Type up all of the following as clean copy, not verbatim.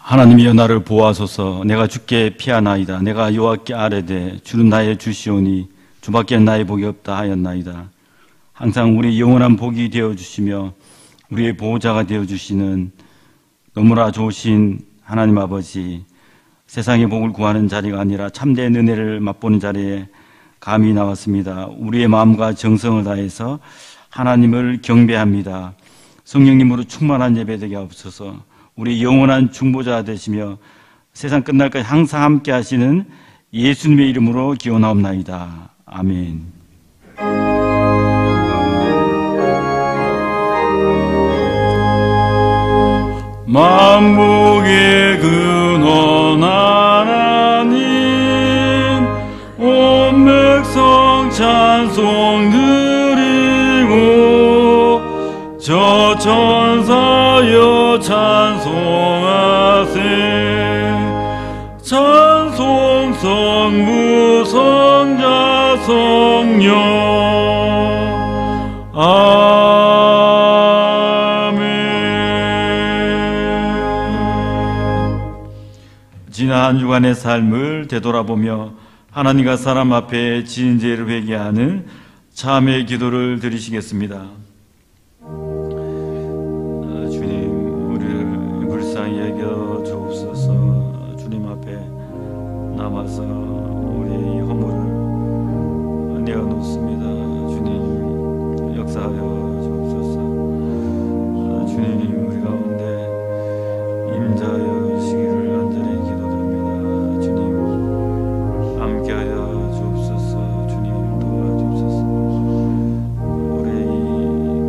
하나님이여 나를 보호하소서. 내가 주께 피하나이다. 내가 여호와께 아뢰되 주는 나의 주시오니 주밖에 나의 복이 없다 하였나이다. 항상 우리 영원한 복이 되어주시며 우리의 보호자가 되어주시는 너무나 좋으신 하나님 아버지, 세상의 복을 구하는 자리가 아니라 참된 은혜를 맛보는 자리에 감히 나왔습니다. 우리의 마음과 정성을 다해서 하나님을 경배합니다. 성령님으로 충만한 예배되게 하옵소서. 우리 영원한 중보자 되시며 세상 끝날까지 항상 함께 하시는 예수님의 이름으로 기원하옵나이다. 아멘. 만복의 근원 하나님, 온 백성 찬송 드리고 저 천사여 찬송하세. 찬송 성부 성자 성령. 아멘. 지난 한 주간의 삶을 되돌아보며 하나님과 사람 앞에 지은 죄를 회개하는 참회의 기도를 드리시겠습니다. 남아서 우리의 허물을 내어놓습니다. 주님 역사하여 주옵소서. 주님 우리 가운데 임자하여 주시기를 간절히 기도드립니다. 주님 함께하여 주옵소서. 주님 도와주옵소서. 우리의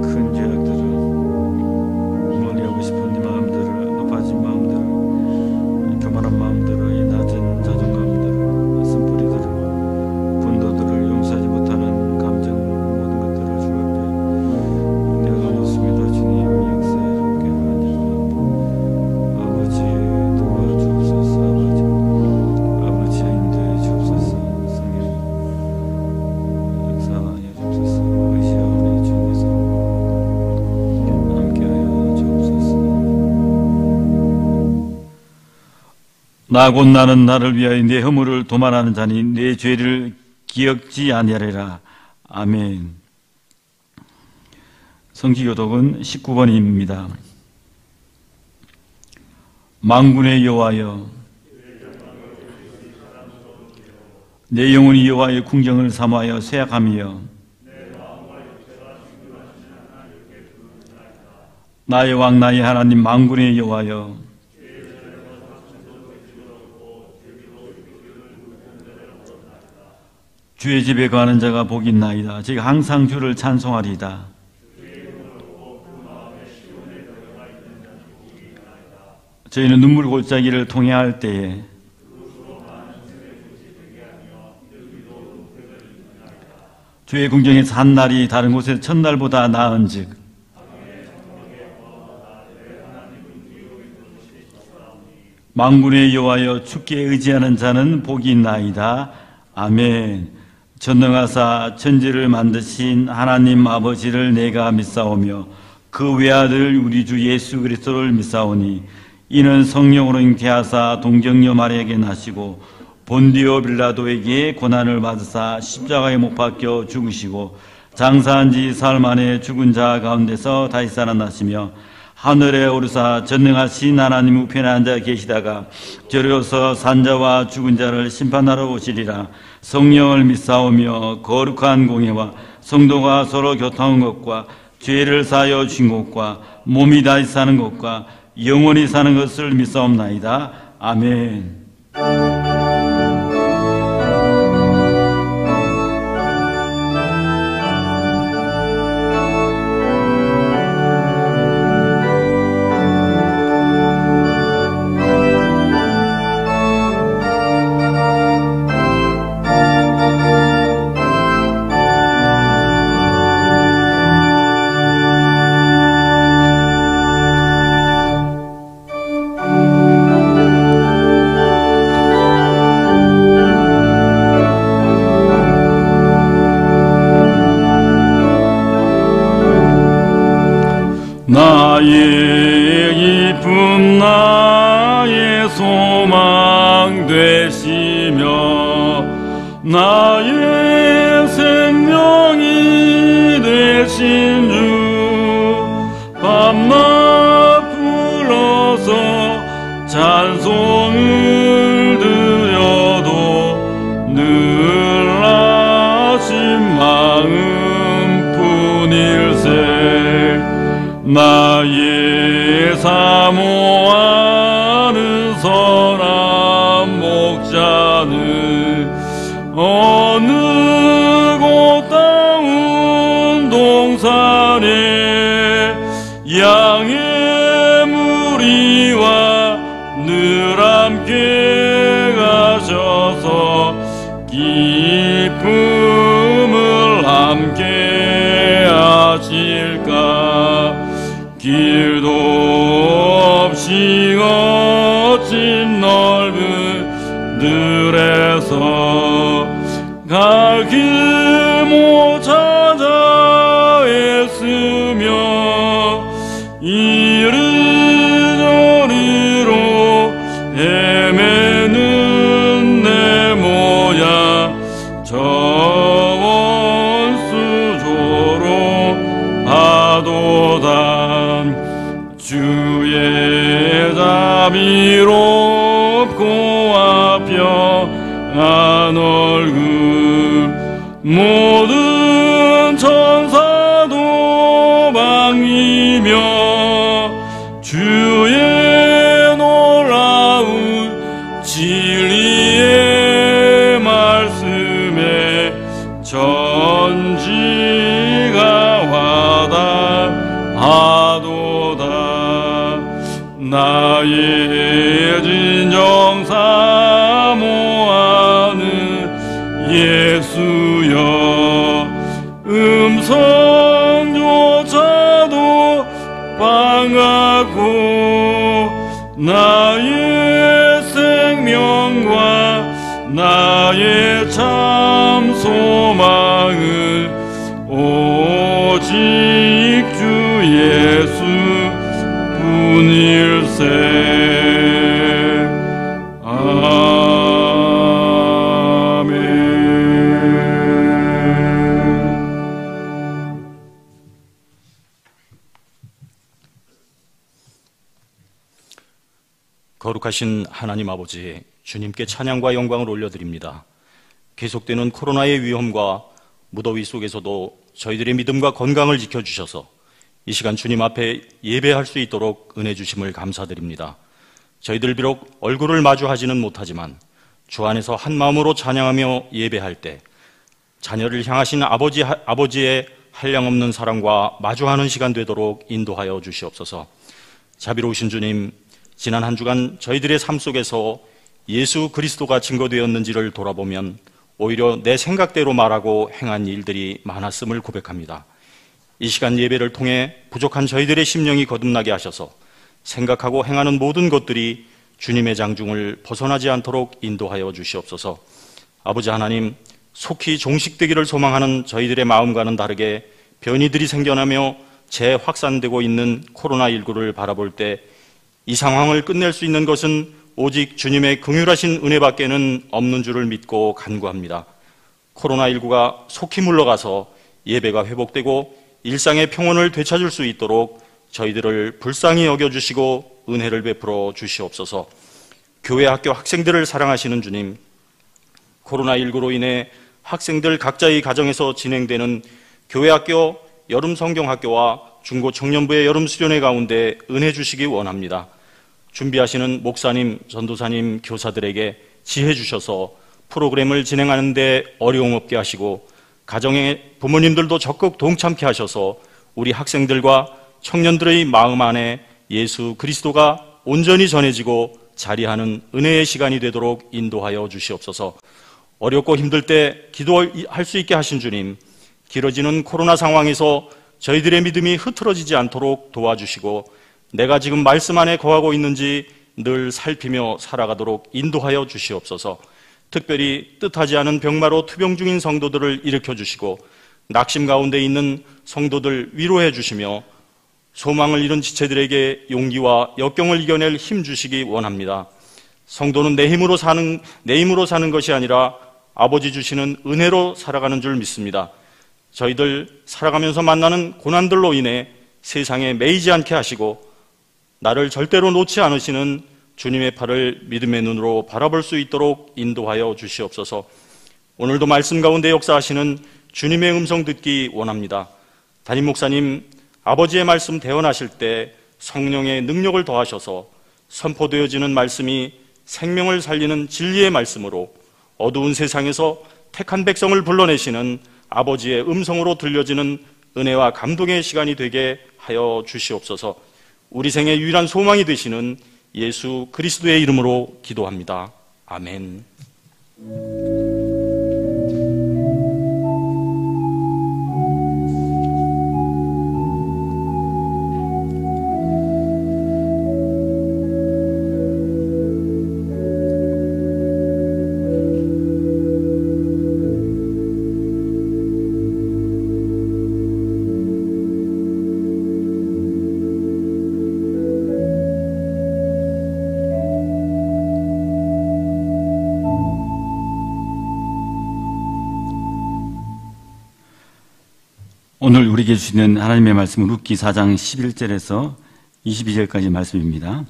큰 죄악들을 멀리하고 싶은 이 마음들을, 높아진 마음들을, 교만한 마음들을, 이 낮은 자존감, 나 곧 나는 나를 위하여 내 허물을 도말하는 자니 내 죄를 기억지 아니하리라. 아멘. 성기교독은 19번입니다. 만군의 여호와여, 내 영혼이 여호와의 궁정을 사모하여 쇠약함이여, 나의 왕 나의 하나님 만군의 여호와여, 주의 집에 거하는 자가 복이 있나이다. 제가 항상 주를 찬송하리이다. 저희는 눈물 골짜기를 통해할 때에 주의 궁정에서 한 날이 다른 곳에서 첫날보다 나은즉 만군의 여호와여, 주께 의지하는 자는 복이 있나이다. 아멘. 전능하사 천지를 만드신 하나님 아버지를 내가 믿사오며 그 외아들 우리 주 예수 그리스도를 믿사오니 이는 성령으로 잉태하사 동정녀 마리아에게 나시고 본디오 빌라도에게 고난을 받으사 십자가에 못 박혀 죽으시고 장사한 지 사흘 만에 죽은 자 가운데서 다시 살아나시며 하늘에 오르사 전능하신 하나님 우편에 앉아 계시다가 저리로서 산자와 죽은 자를 심판하러 오시리라. 성령을 믿사오며 거룩한 공예와 성도가 서로 교통한 것과 죄를 사하여 주신 것과 몸이 다시 사는 것과 영원히 사는 것을 믿사옵나이다. 아멘. 나의 기쁨 나의 소망 되시며 나의 생명이 되신 주 밤낮 불러서 찬송을 드려도 늘 아심 마음뿐일세 나의 사모하는 선한 목자는 어느 곳다운 동산에 양의 무리와 늘 함께 가셔서 기쁨을 함께 하실까. 길도 없이 거친 넓은 들에서 갈 길 못 찾아 애쓰며 이리저리로 헤매는 내 모양 저 원수조로 하도다. 주의 자비롭고 평안한 얼굴 모든 천사도 반기며 주의 놀라운 진리의 말씀에 전지가 와닿하도다. 나의 진정 사모하는 예수여 음성조차도 반갑고 나의 생명과 나의 참 소망은 오직 주 예수 뿐일세. 거룩하신 하나님 아버지, 주님께 찬양과 영광을 올려드립니다. 계속되는 코로나의 위험과 무더위 속에서도 저희들의 믿음과 건강을 지켜주셔서 이 시간 주님 앞에 예배할 수 있도록 은혜 주심을 감사드립니다. 저희들 비록 얼굴을 마주하지는 못하지만 주 안에서 한 마음으로 찬양하며 예배할 때 자녀를 향하신 아버지의 한량없는 사랑과 마주하는 시간 되도록 인도하여 주시옵소서. 자비로우신 주님, 지난 한 주간 저희들의 삶 속에서 예수 그리스도가 증거되었는지를 돌아보면 오히려 내 생각대로 말하고 행한 일들이 많았음을 고백합니다. 이 시간 예배를 통해 부족한 저희들의 심령이 거듭나게 하셔서 생각하고 행하는 모든 것들이 주님의 장중을 벗어나지 않도록 인도하여 주시옵소서. 아버지 하나님, 속히 종식되기를 소망하는 저희들의 마음과는 다르게 변이들이 생겨나며 재확산되고 있는 코로나19를 바라볼 때 이 상황을 끝낼 수 있는 것은 오직 주님의 긍휼하신 은혜밖에는 없는 줄을 믿고 간구합니다. 코로나19가 속히 물러가서 예배가 회복되고 일상의 평온을 되찾을 수 있도록 저희들을 불쌍히 여겨주시고 은혜를 베풀어 주시옵소서. 교회 학교 학생들을 사랑하시는 주님, 코로나19로 인해 학생들 각자의 가정에서 진행되는 교회 학교, 여름 성경학교와 중고 청년부의 여름 수련회 가운데 은혜 주시기 원합니다. 준비하시는 목사님, 전도사님, 교사들에게 지혜 주셔서 프로그램을 진행하는 데 어려움 없게 하시고 가정의 부모님들도 적극 동참케 하셔서 우리 학생들과 청년들의 마음 안에 예수 그리스도가 온전히 전해지고 자리하는 은혜의 시간이 되도록 인도하여 주시옵소서. 어렵고 힘들 때 기도할 수 있게 하신 주님, 길어지는 코로나 상황에서 저희들의 믿음이 흐트러지지 않도록 도와주시고 내가 지금 말씀 안에 거하고 있는지 늘 살피며 살아가도록 인도하여 주시옵소서. 특별히 뜻하지 않은 병마로 투병 중인 성도들을 일으켜 주시고 낙심 가운데 있는 성도들 위로해 주시며 소망을 잃은 지체들에게 용기와 역경을 이겨낼 힘 주시기 원합니다. 성도는 내 힘으로 사는 것이 아니라 아버지 주시는 은혜로 살아가는 줄 믿습니다. 저희들 살아가면서 만나는 고난들로 인해 세상에 매이지 않게 하시고 나를 절대로 놓지 않으시는 주님의 팔을 믿음의 눈으로 바라볼 수 있도록 인도하여 주시옵소서. 오늘도 말씀 가운데 역사하시는 주님의 음성 듣기 원합니다. 담임 목사님, 아버지의 말씀 대언하실 때 성령의 능력을 더하셔서 선포되어지는 말씀이 생명을 살리는 진리의 말씀으로 어두운 세상에서 택한 백성을 불러내시는 아버지의 음성으로 들려지는 은혜와 감동의 시간이 되게 하여 주시옵소서. 우리 생의 유일한 소망이 되시는 예수 그리스도의 이름으로 기도합니다. 아멘. 오늘 우리에게 주시는 하나님의 말씀은 룻기 4장 11절에서 22절까지 말씀입니다.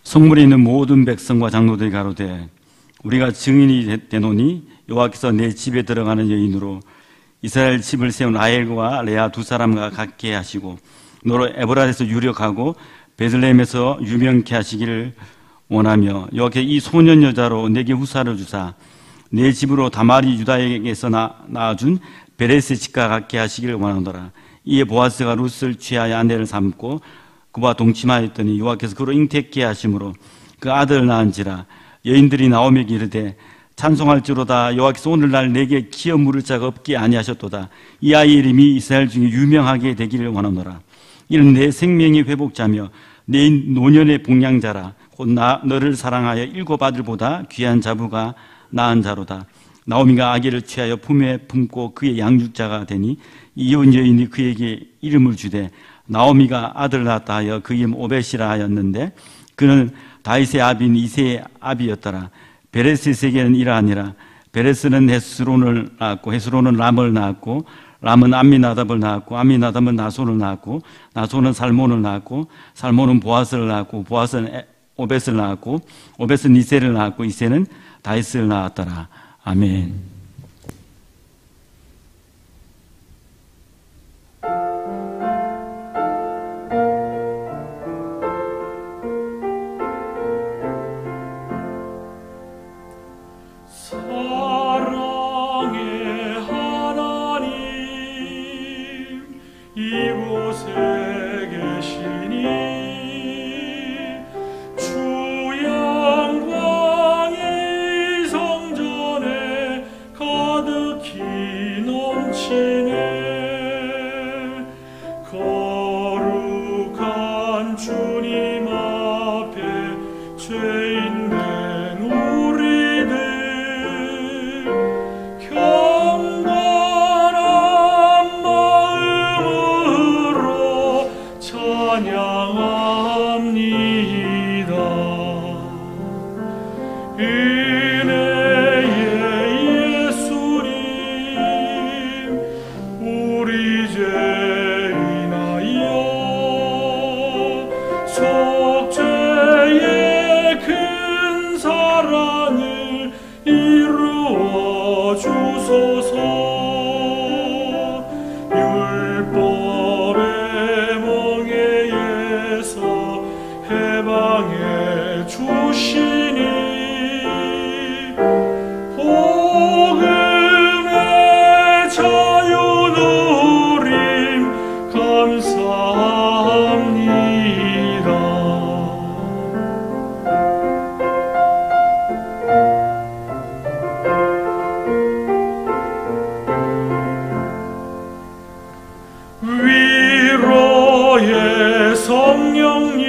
성문에 있는 모든 백성과 장로들이 가로되 우리가 증인이 되노니 여호와께서 내 집에 들어가는 여인으로 이스라엘 집을 세운 라헬과 레아 두 사람과 같게 하시고 너로 에브라에서 유력하고 베들레헴에서 유명케 하시기를 원하며 여호와께서 이 소년 여자로 내게 후사를 주사 내 집으로 다말이 유다에게서 낳아준 베레스의 집과 같게 하시기를 원하노라. 이에 보아스가 룻을 취하여 아내를 삼고 그와 동침하였더니 여호와께서 그로 잉태케 하심으로 그 아들을 낳은지라. 여인들이 나오미에게 이르되 찬송할지로다. 여호와께서 오늘날 내게 기업 물을 자가 없게 아니하셨도다. 이 아이의 이름이 이스라엘 중에 유명하게 되기를 원하노라. 이는 내 생명의 회복자며 내 노년의 복량자라. 곧 너를 사랑하여 일곱 아들보다 귀한 자부가 낳은 자로다. 나오미가 아기를 취하여 품에 품고 그의 양육자가 되니 이혼 여인이 그에게 이름을 주되 나오미가 아들을 낳았다 하여 그 이름 오벳이라 하였는데 그는 다윗의 아비인 이새의 아비였더라. 베레스에게는 이러하니라. 베레스는 헤스론을 낳았고 헤스론은 람을 낳았고 람은 암미나답을 낳았고 암미나답은 나손을 낳았고 나손은 살몬을 낳았고 살몬은 보아스를 낳았고 보아스는 오벳을 낳았고 오벳은 이새를 낳았고 이새는 다윗을 낳았더라. 아멘. 사랑의 하나님 이곳에 계시니 주 영광이 성전에 가득히 넘치네. 거룩한 주님 앞에 죄인 된 우리들 경건한 마음으로 찬양합니다. 주소서. 율법의 멍에에서 해방해 주시니 복음의 자유 누림 감사합니다. 위로의 성령님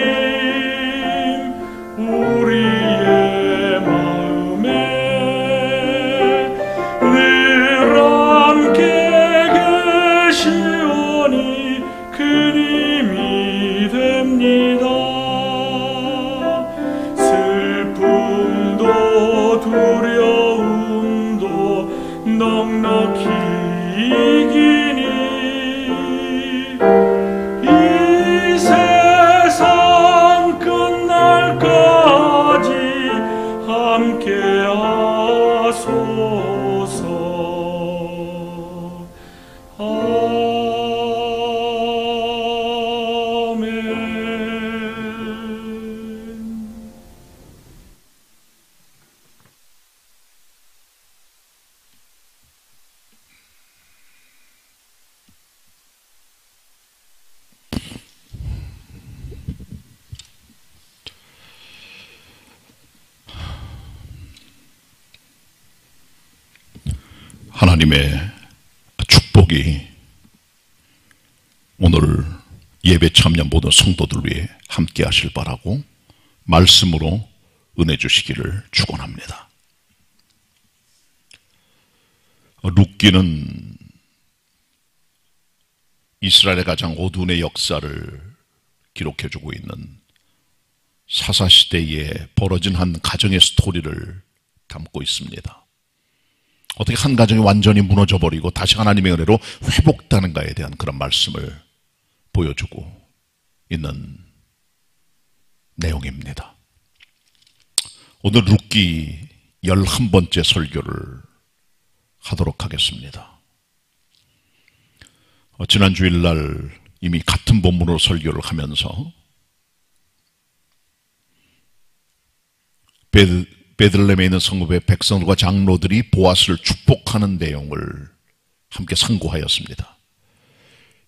우리의 마음에 늘 함께 계시오니 큰 힘이 됩니다. 슬픔도 두려움도 넉넉히 이기니 이 세상 끝날까지 함께 하소서. 아멘. 하나님의 축복이 오늘 예배 참여 모든 성도들 위해 함께 하실 바라고 말씀으로 은혜 주시기를 축원합니다. 룻기는 이스라엘의 가장 어두운 역사를 기록해주고 있는 사사시대에 벌어진 한 가정의 스토리를 담고 있습니다. 어떻게 한 가정이 완전히 무너져버리고 다시 하나님의 은혜로 회복되는가에 대한 그런 말씀을 보여주고 있는 내용입니다. 오늘 룻기 11번째 설교를 하도록 하겠습니다. 지난 주일날 이미 같은 본문으로 설교를 하면서 베들레헴에 있는 성읍의 백성들과 장로들이 보아스를 축복하는 내용을 함께 상고하였습니다.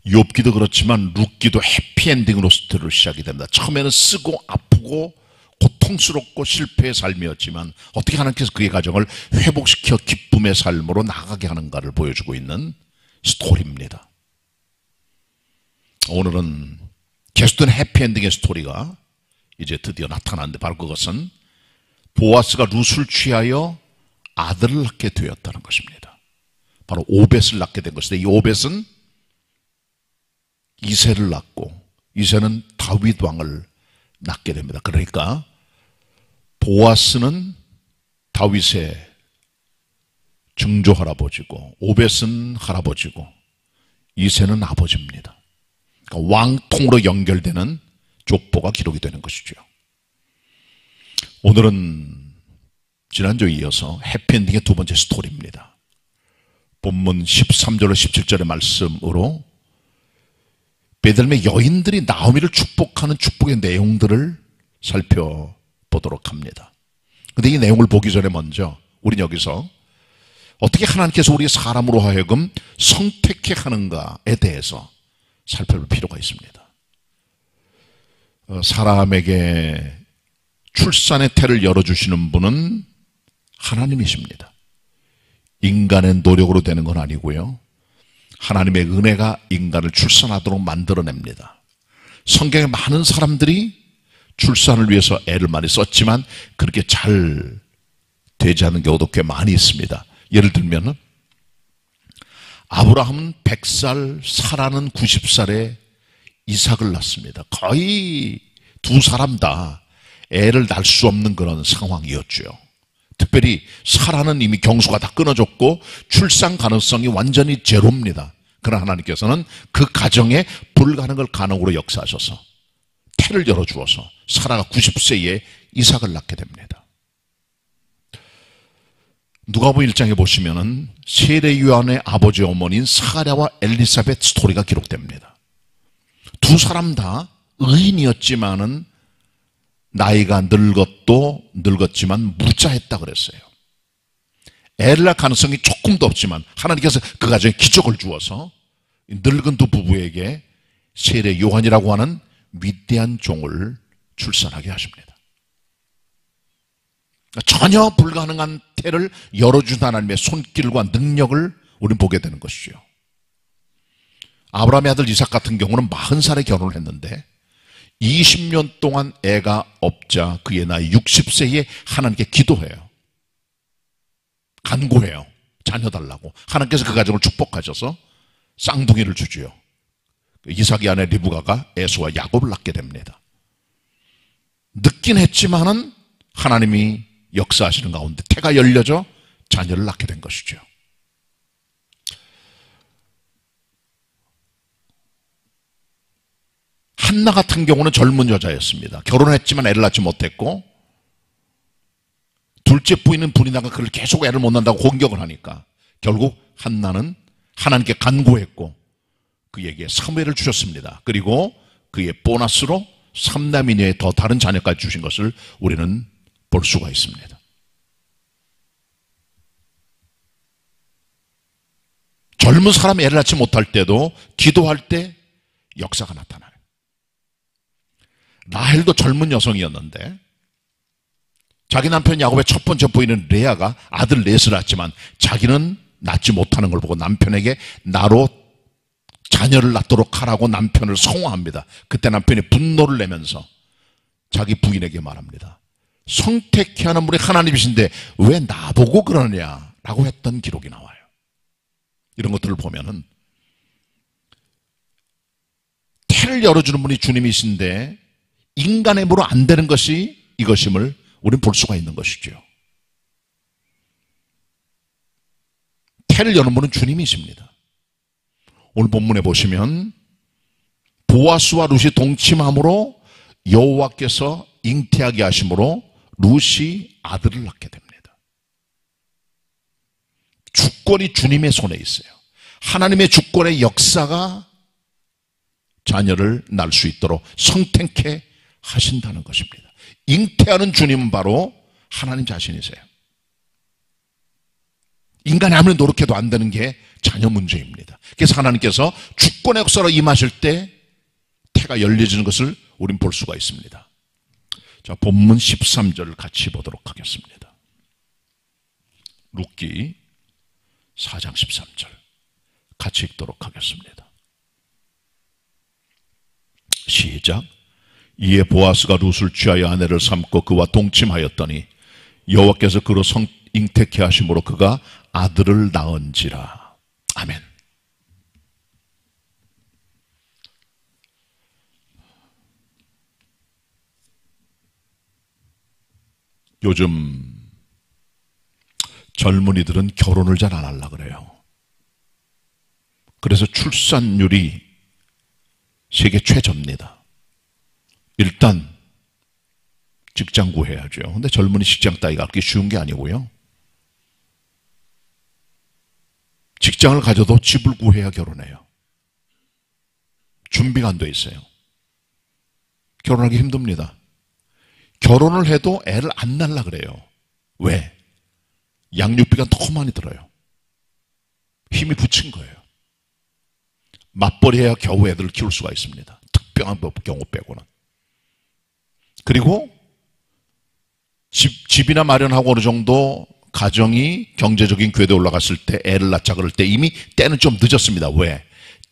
욥기도 그렇지만 룻기도 해피엔딩으로 스토리로 시작이 됩니다. 처음에는 쓰고 아프고 고통스럽고 실패의 삶이었지만 어떻게 하나님께서 그의 가정을 회복시켜 기쁨의 삶으로 나가게 하는가를 보여주고 있는 스토리입니다. 오늘은 계속된 해피엔딩의 스토리가 이제 드디어 나타나는데 바로 그것은 보아스가 룻을 취하여 아들을 낳게 되었다는 것입니다. 바로 오벳을 낳게 된 것인데 이 오벳은 이새를 낳고 이새는 다윗 왕을 낳게 됩니다. 그러니까 보아스는 다윗의 증조 할아버지고 오벳은 할아버지고 이새는 아버지입니다. 그러니까 왕통으로 연결되는 족보가 기록이 되는 것이죠. 오늘은 지난주에 이어서 해피엔딩의 두 번째 스토리입니다. 본문 13절로 17절의 말씀으로 베들레헴의 여인들이 나오미를 축복하는 축복의 내용들을 살펴보도록 합니다. 그런데 이 내용을 보기 전에 먼저 우리는 여기서 어떻게 하나님께서 우리 사람으로 하여금 선택해 하는가에 대해서 살펴볼 필요가 있습니다. 사람에게 출산의 태를 열어주시는 분은 하나님이십니다. 인간의 노력으로 되는 건 아니고요. 하나님의 은혜가 인간을 출산하도록 만들어냅니다. 성경에 많은 사람들이 출산을 위해서 애를 많이 썼지만 그렇게 잘 되지 않는 경우도 꽤 많이 있습니다. 예를 들면 아브라함은 100살, 사라는 90살에 이삭을 낳습니다. 거의 두 사람 다 애를 낳을 수 없는 그런 상황이었죠. 특별히 사라는 이미 경수가 다 끊어졌고 출산 가능성이 완전히 제로입니다. 그러나 하나님께서는 그 가정에 불가능을 가능으로 역사하셔서 태를 열어주어서 사라가 90세에 이삭을 낳게 됩니다. 누가복음 1장에 보시면은 세례 요한의 아버지 어머니인 사가랴와 엘리사벳 스토리가 기록됩니다. 두 사람 다 의인이었지만은 나이가 늙었지만 무자했다 그랬어요. 애를 낳을 가능성이 조금도 없지만 하나님께서 그 가정에 기적을 주어서 늙은 두 부부에게 세례 요한이라고 하는 위대한 종을 출산하게 하십니다. 전혀 불가능한 태를 열어준 하나님의 손길과 능력을 우리는 보게 되는 것이죠. 아브라함의 아들 이삭 같은 경우는 40살에 결혼을 했는데 20년 동안 애가 없자 그의 나이 60세에 하나님께 기도해요. 간구해요. 자녀 달라고. 하나님께서 그 가정을 축복하셔서 쌍둥이를 주지요. 이삭의 아내 리브가가 에서와 야곱을 낳게 됩니다. 늦긴 했지만은 하나님이 역사하시는 가운데 태가 열려져 자녀를 낳게 된 것이죠. 한나 같은 경우는 젊은 여자였습니다. 결혼했지만 애를 낳지 못했고 둘째 부인은 불이 나가 그를 계속 애를 못 낳는다고 공격을 하니까 결국 한나는 하나님께 간구했고 그에게 사무엘을 주셨습니다. 그리고 그의 보너스로 삼남이녀의 더 다른 자녀까지 주신 것을 우리는 볼 수가 있습니다. 젊은 사람이 애를 낳지 못할 때도 기도할 때 역사가 나타나요. 라헬도 젊은 여성이었는데 자기 남편 야곱의 첫 번째 부인은 레아가 아들 넷을 낳았지만 자기는 낳지 못하는 걸 보고 남편에게 나로 자녀를 낳도록 하라고 남편을 성화합니다. 그때 남편이 분노를 내면서 자기 부인에게 말합니다. 성택케 하는 분이 하나님이신데 왜 나보고 그러느냐라고 했던 기록이 나와요. 이런 것들을 보면은 태를 열어주는 분이 주님이신데 인간의 힘으로 안 되는 것이 이것임을 우리는 볼 수가 있는 것이죠. 태를 여는 분은 주님이십니다. 오늘 본문에 보시면 보아스와 룻이 동침함으로 여호와께서 잉태하게 하심으로 룻이 아들을 낳게 됩니다. 주권이 주님의 손에 있어요. 하나님의 주권의 역사가 자녀를 낳을 수 있도록 성탱케 하신다는 것입니다. 잉태하는 주님은 바로 하나님 자신이세요. 인간이 아무리 노력해도 안 되는 게 자녀 문제입니다. 그래서 하나님께서 주권의 역사로 임하실 때 태가 열려지는 것을 우린 볼 수가 있습니다. 자, 본문 13절을 같이 보도록 하겠습니다. 룻기 4장 13절 같이 읽도록 하겠습니다. 시작. 이에 보아스가 룻을 취하여 아내를 삼고 그와 동침하였더니 여호와께서 그로 잉태케 하심으로 그가 아들을 낳은지라. 아멘. 요즘 젊은이들은 결혼을 잘 안 하려고 그래요. 그래서 출산율이 세계 최저입니다. 일단 직장 구해야죠. 근데 젊은이 직장 따기가 그렇게 쉬운 게 아니고요. 직장을 가져도 집을 구해야 결혼해요. 준비가 안 돼 있어요. 결혼하기 힘듭니다. 결혼을 해도 애를 안 낳으려고 그래요. 왜? 양육비가 너무 많이 들어요. 힘이 붙인 거예요. 맞벌이해야 겨우 애들을 키울 수가 있습니다. 특별한 경우 빼고는. 그리고 집이나 마련하고 어느 정도 가정이 경제적인 궤도에 올라갔을 때 애를 낳자 그럴 때 이미 때는 좀 늦었습니다. 왜?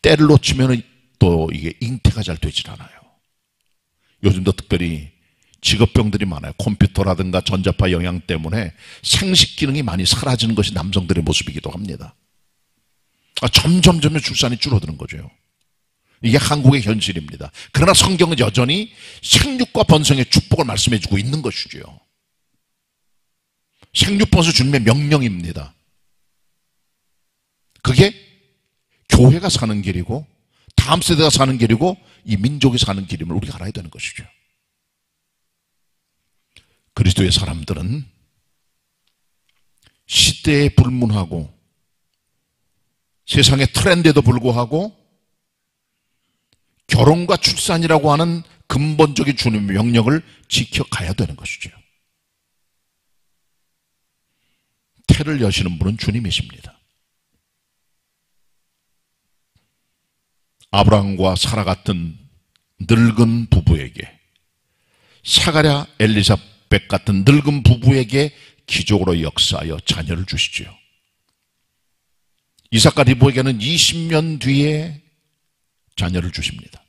때를 놓치면 또 이게 잉태가 잘 되질 않아요. 요즘도 특별히 직업병들이 많아요. 컴퓨터라든가 전자파 영향 때문에 생식 기능이 많이 사라지는 것이 남성들의 모습이기도 합니다. 점점 출산이 줄어드는 거죠. 이게 한국의 현실입니다. 그러나 성경은 여전히 생육과 번성의 축복을 말씀해주고 있는 것이죠. 생육번수 주님의 명령입니다. 그게 교회가 사는 길이고 다음 세대가 사는 길이고 이 민족이 사는 길임을 우리가 알아야 되는 것이죠. 그리스도의 사람들은 시대에 불문하고 세상의 트렌드에도 불구하고 결혼과 출산이라고 하는 근본적인 주님의 명령을 지켜가야 되는 것이죠. 태를 여시는 분은 주님이십니다. 아브라함과 사라 같은 늙은 부부에게, 사가랴 엘리사벳 같은 늙은 부부에게 기적으로 역사하여 자녀를 주시죠. 이삭과 리브에게는 20년 뒤에 자녀를 주십니다.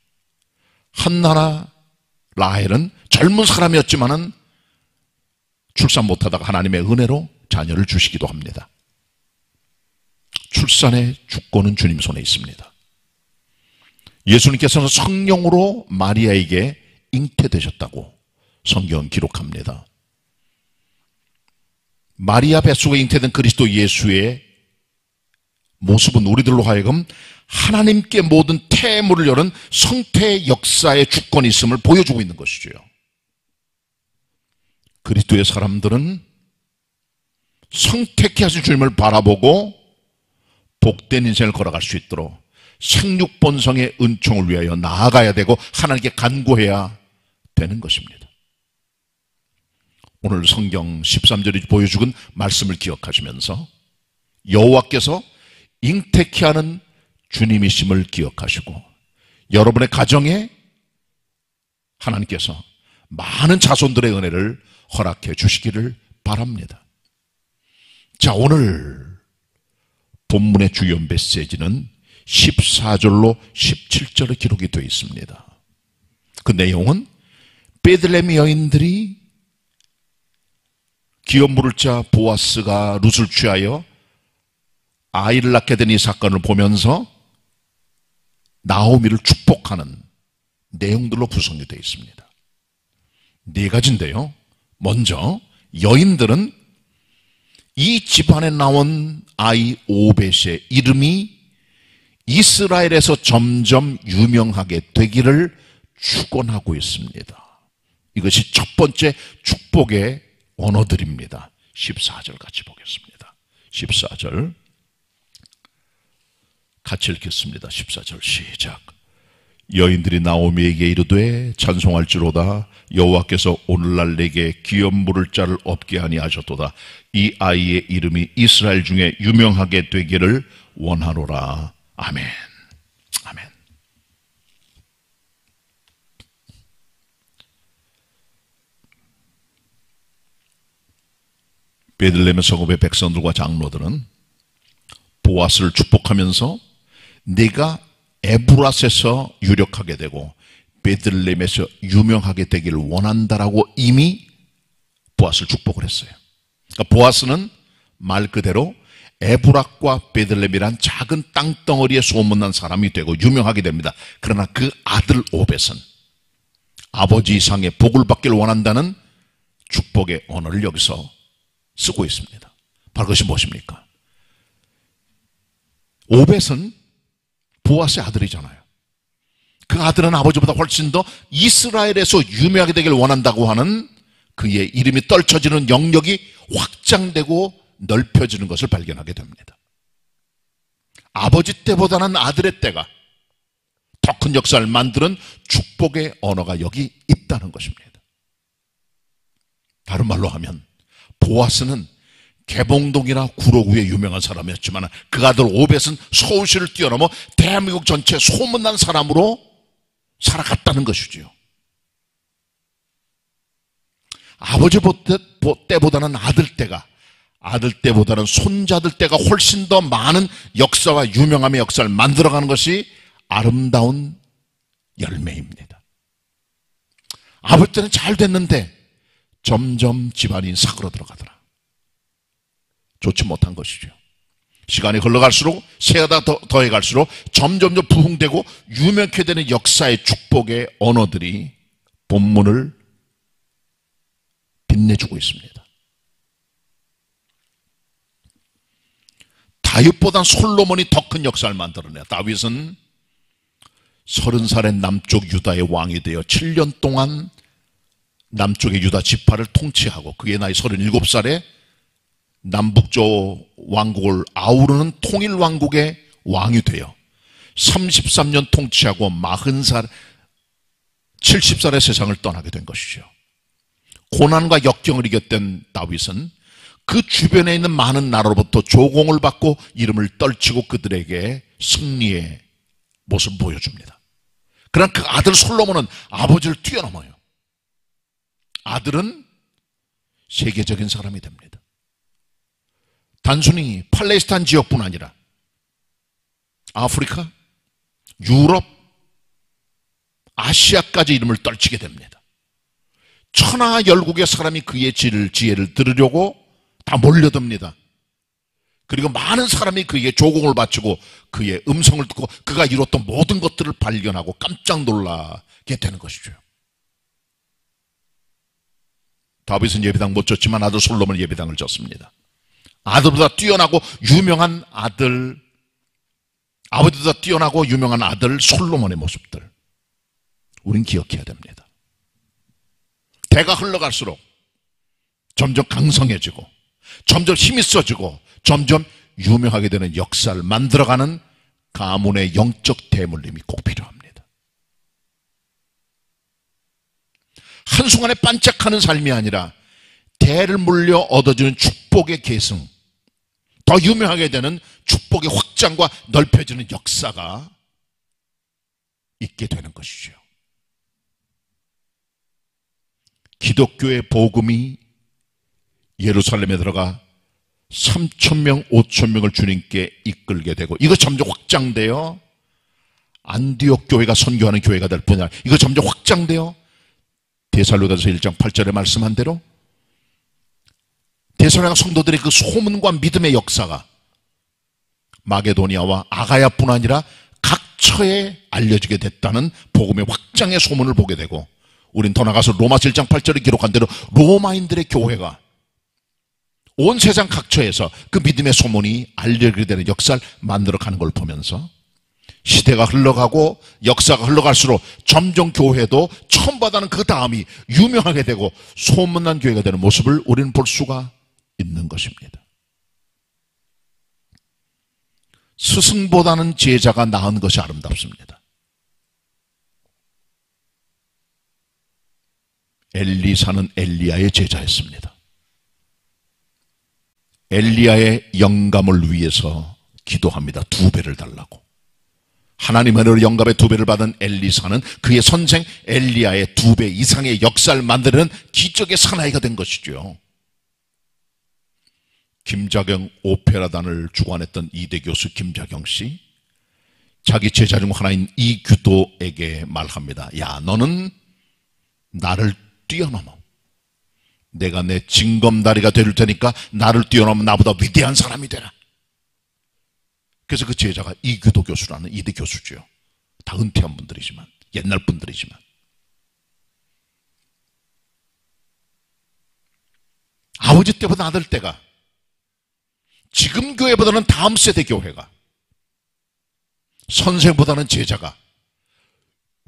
한나나 라헬은 젊은 사람이었지만은 출산 못하다가 하나님의 은혜로 자녀를 주시기도 합니다. 출산의 주권은 주님 손에 있습니다. 예수님께서는 성령으로 마리아에게 잉태되셨다고 성경은 기록합니다. 마리아 뱃속에 잉태된 그리스도 예수의 모습은 우리들로 하여금 하나님께 모든 태물을 여는 성태의 역사의 주권이 있음을 보여주고 있는 것이죠. 그리스도의 사람들은 성택케 하신 주님을 바라보고 복된 인생을 걸어갈 수 있도록 생육번성의 은총을 위하여 나아가야 되고 하나님께 간구해야 되는 것입니다. 오늘 성경 13절이 보여주는 말씀을 기억하시면서 여호와께서 잉태케 하는 주님이심을 기억하시고 여러분의 가정에 하나님께서 많은 자손들의 은혜를 허락해 주시기를 바랍니다. 자, 오늘 본문의 주요 메시지는 14절로 17절에 기록이 되어 있습니다. 그 내용은 베들레헴 여인들이 기업 물을 자 보아스가 룻을 취하여 아이를 낳게 된 이 사건을 보면서 나오미를 축복하는 내용들로 구성이 되어 있습니다. 네 가지인데요. 먼저 여인들은 이 집안에 나온 아이 오벳의 이름이 이스라엘에서 점점 유명하게 되기를 축원하고 있습니다. 이것이 첫 번째 축복의 언어들입니다. 14절 같이 보겠습니다. 14절 같이 읽겠습니다. 14절 시작. 여인들이 나오미에게 이르되 찬송할지로다 여호와께서 오늘날 내게 기업 물을 자를 없게 아니하셨도다. 이 아이의 이름이 이스라엘 중에 유명하게 되기를 원하노라. 아멘. 아멘. 베들레헴 성읍의 백성들과 장로들은 보아스를 축복하면서 네가 에브라스에서 유력하게 되고 베들레헴에서 유명하게 되기를 원한다라고 이미 보아스를 축복을 했어요. 그러니까 보아스는 말 그대로 에브락과 베들레헴이란 작은 땅덩어리에 소문난 사람이 되고 유명하게 됩니다. 그러나 그 아들 오벳은 아버지 이상의 복을 받기를 원한다는 축복의 언어를 여기서 쓰고 있습니다. 바로 그것이 무엇입니까? 오벳은 보아스의 아들이잖아요. 그 아들은 아버지보다 훨씬 더 이스라엘에서 유명하게 되길 원한다고 하는 그의 이름이 떨쳐지는 영역이 확장되고 넓혀지는 것을 발견하게 됩니다. 아버지 때보다는 아들의 때가 더 큰 역사를 만드는 축복의 언어가 여기 있다는 것입니다. 다른 말로 하면 보아스는 개봉동이나 구로구에 유명한 사람이었지만 그 아들 오벳은 서울시를 뛰어넘어 대한민국 전체에 소문난 사람으로 살아갔다는 것이지요. 아버지 때보다는 아들 때보다는 손자들 때가 훨씬 더 많은 역사와 유명함의 역사를 만들어가는 것이 아름다운 열매입니다. 아버지 때는 잘 됐는데 점점 집안이 사그러들어가더라. 좋지 못한 것이죠. 시간이 흘러갈수록 세가 더해갈수록 점점 부흥되고 유명케 되는 역사의 축복의 언어들이 본문을 빛내주고 있습니다. 다윗보단 솔로몬이 더 큰 역사를 만들어내요. 다윗은 30살의 남쪽 유다의 왕이 되어 7년 동안 남쪽의 유다 지파를 통치하고 그의 나이 37살에 남북조 왕국을 아우르는 통일왕국의 왕이 되어 33년 통치하고 40살, 70살의 세상을 떠나게 된 것이죠. 고난과 역경을 이겼던 다윗은 그 주변에 있는 많은 나라로부터 조공을 받고 이름을 떨치고 그들에게 승리의 모습을 보여줍니다. 그러나 그 아들 솔로몬은 아버지를 뛰어넘어요. 아들은 세계적인 사람이 됩니다. 단순히 팔레스타인 지역뿐 아니라 아프리카, 유럽, 아시아까지 이름을 떨치게 됩니다. 천하열국의 사람이 그의 지혜를 들으려고 다 몰려듭니다. 그리고 많은 사람이 그에게 조공을 바치고 그의 음성을 듣고 그가 이뤘던 모든 것들을 발견하고 깜짝 놀라게 되는 것이죠. 다윗은 예배당 못 졌지만 아들 솔로몬은 예배당을 졌습니다. 아들보다 뛰어나고 유명한 아들, 아버지보다 뛰어나고 유명한 아들 솔로몬의 모습들 우린 기억해야 됩니다. 대가 흘러갈수록 점점 강성해지고 점점 힘이 써지고 점점 유명하게 되는 역사를 만들어가는 가문의 영적 대물림이 꼭 필요합니다. 한순간에 반짝하는 삶이 아니라 대를 물려 얻어지는 축복의 계승, 더 유명하게 되는 축복의 확장과 넓혀지는 역사가 있게 되는 것이죠. 기독교의 복음이 예루살렘에 들어가 3,000명, 5,000명을 주님께 이끌게 되고 이거 점점 확장되어 안디옥 교회가 선교하는 교회가 될 뿐 아니라 이거 점점 확장되어 데살로니가서 1장 8절에 말씀한 대로 데살로니가 성도들의 그 소문과 믿음의 역사가 마게도니아와 아가야뿐 아니라 각 처에 알려지게 됐다는 복음의 확장의 소문을 보게 되고 우린 더 나가서 로마서 1장 8절에 기록한 대로 로마인들의 교회가 온 세상 각처에서 그 믿음의 소문이 알려지게 되는 역사를 만들어가는 걸 보면서 시대가 흘러가고 역사가 흘러갈수록 점점 교회도 처음보다는 그 다음이 유명하게 되고 소문난 교회가 되는 모습을 우리는 볼 수가 있는 것입니다. 스승보다는 제자가 나은 것이 아름답습니다. 엘리사는 엘리야의 제자였습니다. 엘리야의 영감을 위해서 기도합니다. 2배를 달라고. 하나님의 은혜로 영감의 2배를 받은 엘리사는 그의 선생 엘리야의 2배 이상의 역사를 만드는 기적의 사나이가 된 것이죠. 김자경 오페라단을 주관했던 이대 교수 김자경 씨, 자기 제자 중 하나인 이규도에게 말합니다. 야, 너는 나를 뛰어넘어. 내가 내 징검다리가 될 테니까 나를 뛰어넘으면 나보다 위대한 사람이 되라. 그래서 그 제자가 이규도 교수라는 이대 교수죠. 다 은퇴한 분들이지만, 옛날 분들이지만. 아버지 때보다 아들 때가, 지금 교회보다는 다음 세대 교회가, 선생보다는 제자가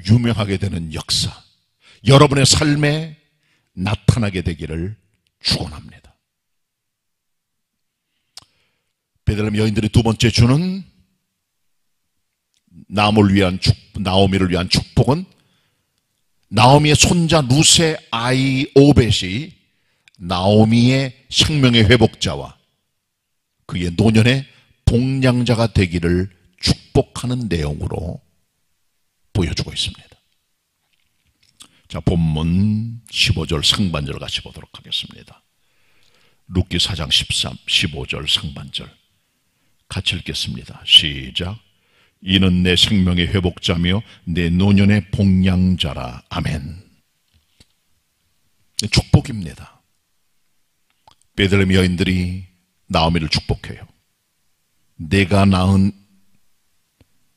유명하게 되는 역사, 여러분의 삶에 나타나게 되기를 축원합니다. 베들레헴 여인들의 2번째 주는 나오미를 위한 축복은 나오미의 손자 루세 아이 오벳이 나오미의 생명의 회복자와 그의 노년의 복량자가 되기를 축복하는 내용으로 보여주고 있습니다. 자, 본문 15절 상반절 같이 보도록 하겠습니다. 룻기 4장 15절 상반절 같이 읽겠습니다. 시작. 이는 내 생명의 회복자며 내 노년의 복량자라. 아멘. 축복입니다. 베들레헴 여인들이 나오미를 축복해요. 내가 낳은,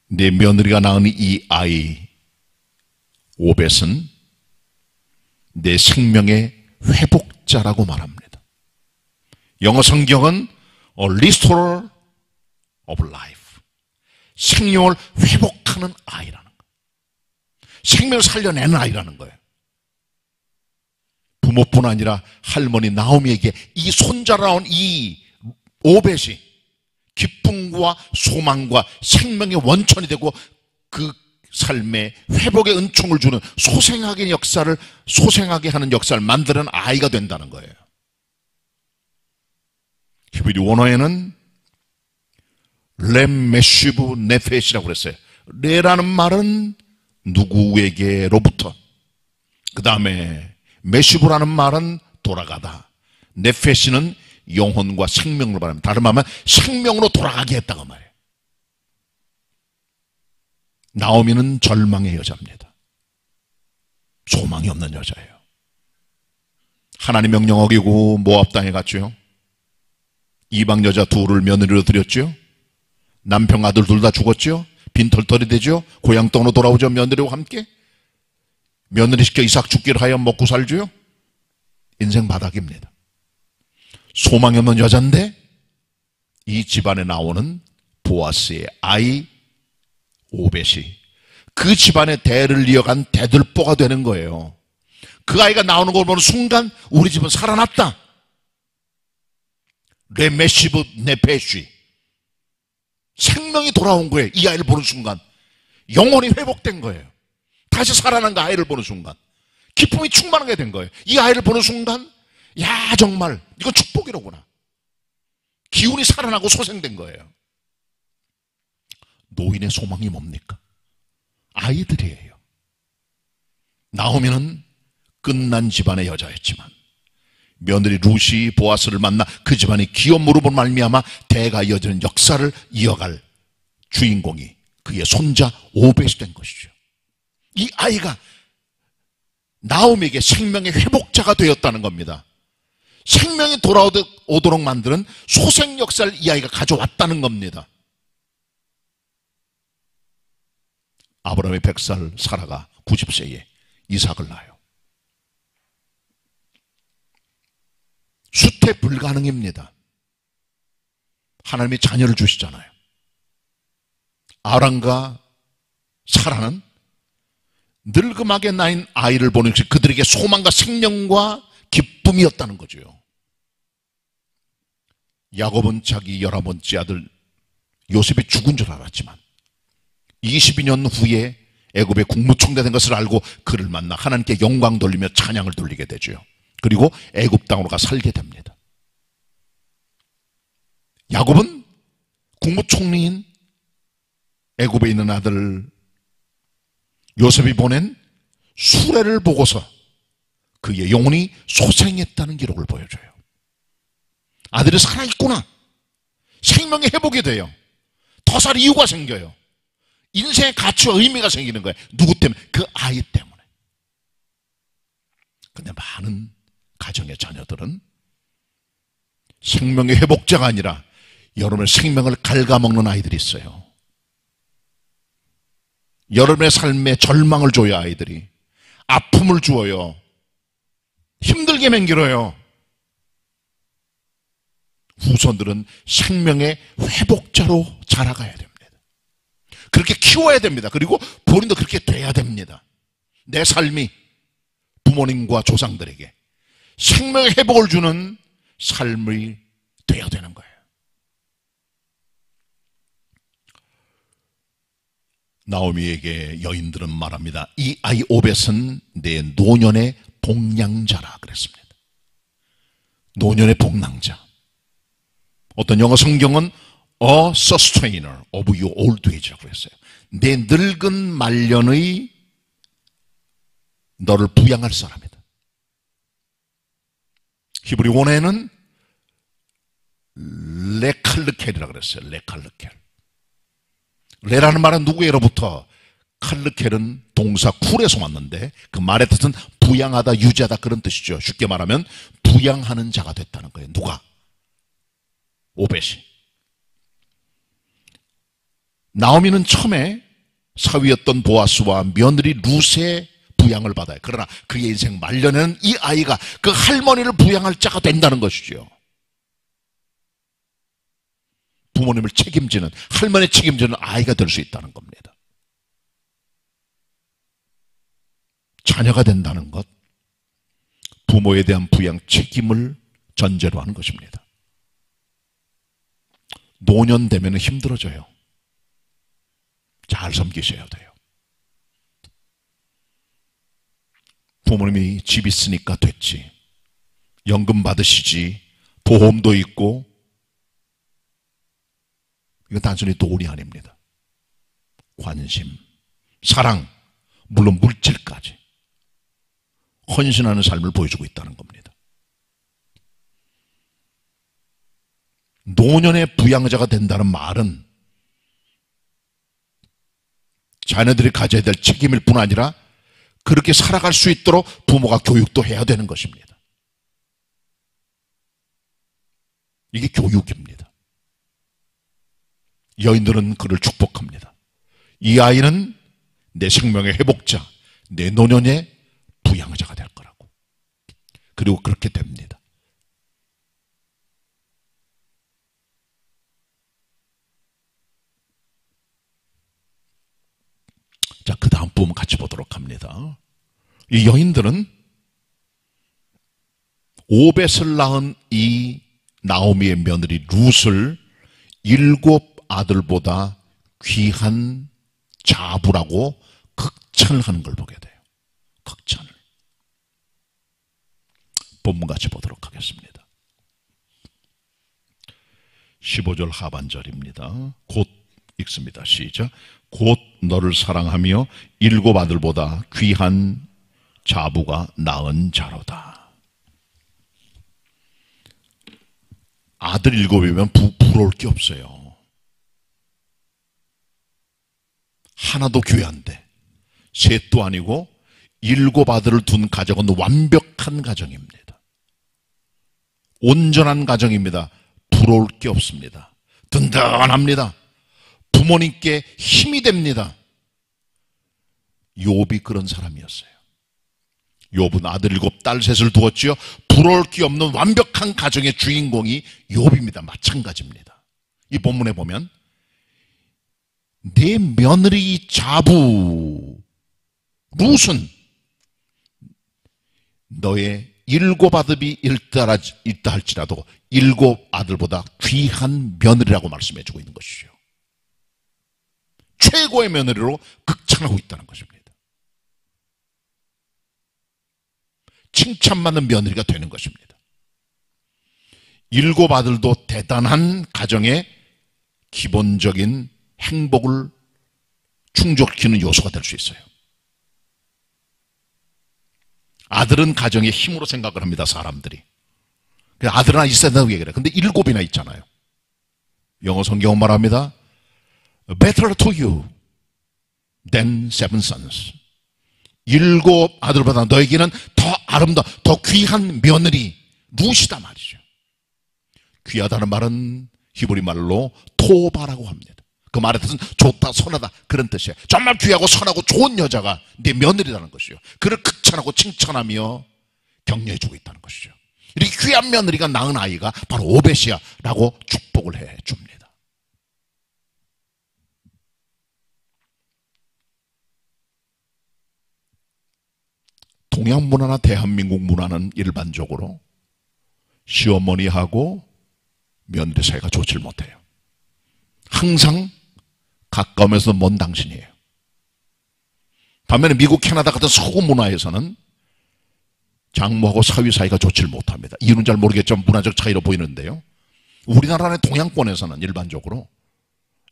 내 며느리가 낳은 이 아이 오벳은 내 생명의 회복자라고 말합니다. 영어 성경은 A Restorer of Life, 생명을 회복하는 아이라는 거예요. 생명을 살려내는 아이라는 거예요. 부모뿐 아니라 할머니 나오미에게 이 손자라온 이 오벳이 기쁨과 소망과 생명의 원천이 되고 그 삶에 회복의 은총을 주는 소생하게 하는 역사를 만드는 아이가 된다는 거예요. 히브리 원어에는 렘 메시브 네페시라고 그랬어요. 레라는 말은 누구에게로부터, 그 다음에 메시브라는 말은 돌아가다, 네페시는 영혼과 생명으로 말합니다. 다른 말하면 생명으로 돌아가게 했다고 말이에요. 나오미는 절망의 여자입니다. 소망이 없는 여자예요. 하나님 명령 어기고 모압 땅에 갔죠. 이방 여자 둘을 며느리로 들였죠. 남편 아들 둘 다 죽었죠. 빈털털이 되죠. 고향 땅으로 돌아오죠. 며느리와 함께 며느리 시켜 이삭 죽기를 하여 먹고 살죠. 인생 바닥입니다. 소망이 없는 여잔데 이 집안에 나오는 보아스의 아이 오벳이 그 집안의 대를 이어간 대들보가 되는 거예요. 그 아이가 나오는 걸 보는 순간 우리 집은 살아났다. 레메시브 네페쉬, 생명이 돌아온 거예요. 이 아이를 보는 순간 영혼이 회복된 거예요. 다시 살아난 그 아이를 보는 순간 기쁨이 충만하게 된 거예요. 이 아이를 보는 순간 야 정말 이건 축복이로구나. 기운이 살아나고 소생된 거예요. 노인의 소망이 뭡니까? 아이들이에요. 나오미는 끝난 집안의 여자였지만 며느리 루시 보아스를 만나 그 집안의 기업 무릎을 말미암아 대가 이어지는 역사를 이어갈 주인공이 그의 손자 오벳이 된 것이죠. 이 아이가 나오미에게 생명의 회복자가 되었다는 겁니다. 생명이 돌아오도록 만드는 소생 역사를 이 아이가 가져왔다는 겁니다. 아브라함의 100살 사라가 90세에 이삭을 낳아요. 수태 불가능입니다. 하나님이 자녀를 주시잖아요. 아람과 사라는 늙음하게 낳은 아이를 보는 것이 그들에게 소망과 생명과 기쁨이었다는 거죠. 야곱은 자기 11번째 아들 요셉이 죽은 줄 알았지만 22년 후에 애굽의 국무총리가 된 것을 알고 그를 만나 하나님께 영광 돌리며 찬양을 돌리게 되죠. 그리고 애굽 땅으로 가 살게 됩니다. 야곱은 국무총리인 애굽에 있는 아들 요셉이 보낸 수레를 보고서 그의 영혼이 소생했다는 기록을 보여줘요. 아들이 살아있구나. 생명의 회복이 돼요. 더 살 이유가 생겨요. 인생의 가치와 의미가 생기는 거예요. 누구 때문에? 그 아이 때문에. 근데 많은 가정의 자녀들은 생명의 회복자가 아니라 여러분의 생명을 갉아먹는 아이들이 있어요. 여러분의 삶에 절망을 줘요. 아이들이 아픔을 주어요. 힘들게 맹길어요. 후손들은 생명의 회복자로 자라가야 됩니다. 그렇게 키워야 됩니다. 그리고 본인도 그렇게 돼야 됩니다. 내 삶이 부모님과 조상들에게 생명의 회복을 주는 삶이 돼야 되는 거예요. 나오미에게 여인들은 말합니다. 이 아이 오벳은 내 노년의 복량자라 그랬습니다. 노년의 복량자. 어떤 영어 성경은 A sustainer of your old age라고 했어요. 내 늙은 말년의 너를 부양할 사람이다. 히브리 원어에는 레칼르켈이라고 그랬어요. 레칼르켈. 레라는 말은 누구에로부터? 칼르켈은 동사 쿨에서 왔는데 그 말의 뜻은 부양하다, 유지하다 그런 뜻이죠. 쉽게 말하면 부양하는 자가 됐다는 거예요. 누가? 오벳이. 나오미는 처음에 사위였던 보아스와 며느리 룻의 부양을 받아요. 그러나 그의 인생 말년에는 이 아이가 그 할머니를 부양할 자가 된다는 것이죠. 부모님을 책임지는, 할머니 책임지는 아이가 될 수 있다는 겁니다. 자녀가 된다는 것, 부모에 대한 부양 책임을 전제로 하는 것입니다. 노년 되면 힘들어져요. 잘 섬기셔야 돼요. 부모님이 집 있으니까 됐지, 연금 받으시지, 보험도 있고, 이거 단순히 돈이 아닙니다. 관심, 사랑, 물론 물질까지 헌신하는 삶을 보여주고 있다는 겁니다. 노년의 부양자가 된다는 말은 자녀들이 가져야 될 책임일 뿐 아니라 그렇게 살아갈 수 있도록 부모가 교육도 해야 되는 것입니다. 이게 교육입니다. 여인들은 그를 축복합니다. 이 아이는 내 생명의 회복자, 내 노년의 부양자가 될 거라고. 그리고 그렇게 됩니다. 자, 그 다음 부분 같이 보도록 합니다. 이 여인들은 오벳을 낳은 이 나오미의 며느리 룻을 7 아들보다 귀한 자부라고 극찬을 하는 걸 보게 돼요. 극찬을. 본문 같이 보도록 하겠습니다. 15절 하반절입니다. 곧 읽습니다. 시작. 곧 너를 사랑하며 7 아들보다 귀한 자부가 낳은 자로다. 아들 7이면 부러울 게 없어요. 하나도 귀한데, 셋도 아니고 7 아들을 둔 가정은 완벽한 가정입니다. 온전한 가정입니다. 부러울 게 없습니다. 든든합니다. 부모님께 힘이 됩니다. 욥이 그런 사람이었어요. 욥은 아들 7, 딸 3을 두었지요. 부러울 게 없는 완벽한 가정의 주인공이 욥입니다. 마찬가지입니다. 이 본문에 보면 내 며느리 자부 룻은 너의 7 아들이 있다 할지라도 7 아들보다 귀한 며느리라고 말씀해주고 있는 것이죠. 최고의 며느리로 극찬하고 있다는 것입니다. 칭찬받는 며느리가 되는 것입니다. 7 아들도 대단한 가정의 기본적인 행복을 충족시키는 요소가 될 수 있어요. 아들은 가정의 힘으로 생각을 합니다. 사람들이. 아들 하나 있어야 된다고 얘기를 해요. 근데 7이나 있잖아요. 영어 성경은 말합니다. Better to you than 7 sons. 7 아들보다 너에게는 더 아름다운, 더 귀한 며느리 룻이다 말이죠. 귀하다는 말은 히브리 말로 토바라고 합니다. 그 말의 뜻은 좋다, 선하다 그런 뜻이에요. 정말 귀하고 선하고 좋은 여자가 내 며느리라는 것이죠. 그를 극찬하고 칭찬하며 격려해주고 있다는 것이죠. 이렇게 귀한 며느리가 낳은 아이가 바로 오벳이야 라고 축복을 해줍니다. 동양 문화나 대한민국 문화는 일반적으로 시어머니하고 며느리 사이가 좋질 못해요. 항상 가까우면서 먼 당신이에요. 반면에 미국, 캐나다 같은 서구 문화에서는 장모하고 사위 사이가 좋질 못합니다. 이유는 잘 모르겠지만 문화적 차이로 보이는데요. 우리나라의 동양권에서는 일반적으로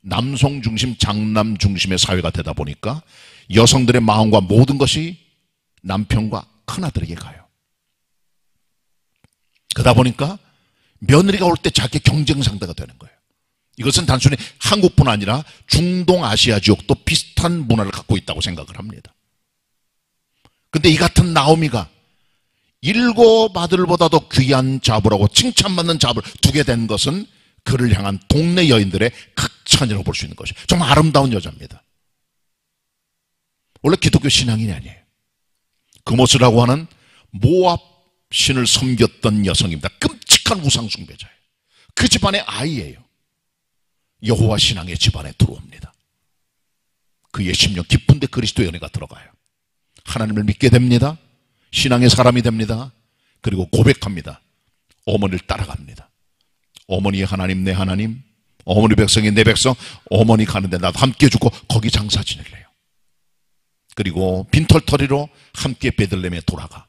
남성 중심, 장남 중심의 사회가 되다 보니까 여성들의 마음과 모든 것이 남편과 큰아들에게 가요. 그러다 보니까 며느리가 올 때 자기 경쟁 상대가 되는 거예요. 이것은 단순히 한국뿐 아니라 중동 아시아 지역도 비슷한 문화를 갖고 있다고 생각을 합니다. 근데 이 같은 나오미가 7 아들보다도 귀한 자부라고 칭찬받는 자부를 두게 된 것은 그를 향한 동네 여인들의 극찬이라고 볼 수 있는 것이에요. 정말 아름다운 여자입니다. 원래 기독교 신앙인이 아니에요. 그모스라고 하는 모압 신을 섬겼던 여성입니다. 끔찍한 우상 숭배자예요. 그 집안의 아이예요. 여호와 신앙의 집안에 들어옵니다. 그의 심령 깊은데 그리스도의 은혜가 들어가요. 하나님을 믿게 됩니다. 신앙의 사람이 됩니다. 그리고 고백합니다. 어머니를 따라갑니다. 어머니의 하나님, 내 하나님, 어머니 백성이 내 백성, 어머니 가는데 나도 함께 죽고 거기 장사 지내래요. 그리고 빈털터리로 함께 베들레헴에 돌아가.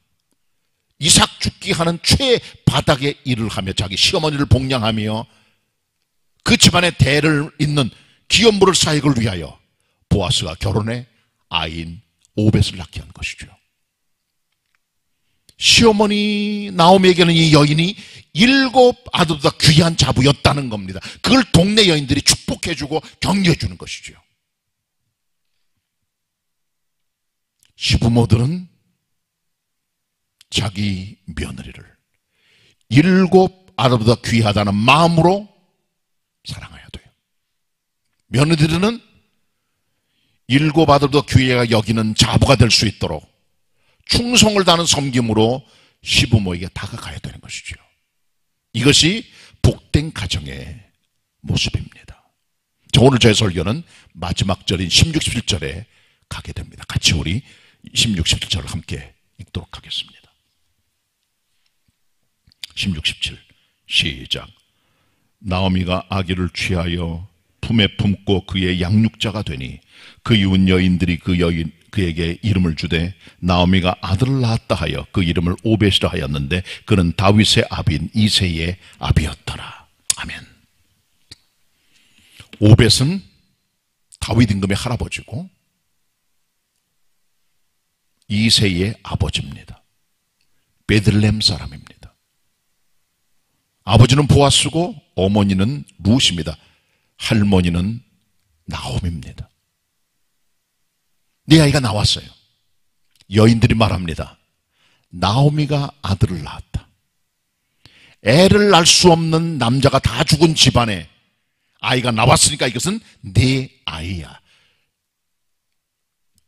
이삭 죽기 하는 최바닥의 일을 하며 자기 시어머니를 복양하며 그 집안의 대를 잇는 기업물을 사역을 위하여 보아스가 결혼해 아이인 오벳을 낳게 한 것이죠. 시어머니 나오미에게는 이 여인이 7 아들보다 귀한 자부였다는 겁니다. 그걸 동네 여인들이 축복해주고 격려해주는 것이죠. 시부모들은 자기 며느리를 7 아들보다 귀하다는 마음으로 사랑해야 돼요. 며느리들은 7 아들보다 귀하게 여기는 자부가 될 수 있도록 충성을 다하는 섬김으로 시부모에게 다가가야 되는 것이죠. 이것이 복된 가정의 모습입니다. 자, 오늘 저의 설교는 마지막 절인 16, 17절에 가게 됩니다. 같이 우리 16, 17절을 함께 읽도록 하겠습니다. 16, 17 시작. 나오미가 아기를 취하여 품에 품고 그의 양육자가 되니 그 이웃 여인들이 그에게 이름을 주되 나오미가 아들을 낳았다 하여 그 이름을 오벳이라 하였는데 그는 다윗의 아비인 이새의 아비였더라. 아멘. 오벳은 다윗 임금의 할아버지고 이새의 아버지입니다. 베들레헴 사람입니다. 아버지는 보아스고 어머니는 룻입니다. 할머니는 나옴입니다. 네 아이가 나왔어요. 여인들이 말합니다. 나오미가 아들을 낳았다. 애를 낳을 수 없는 남자가 다 죽은 집안에 아이가 나왔으니까 이것은 네 아이야.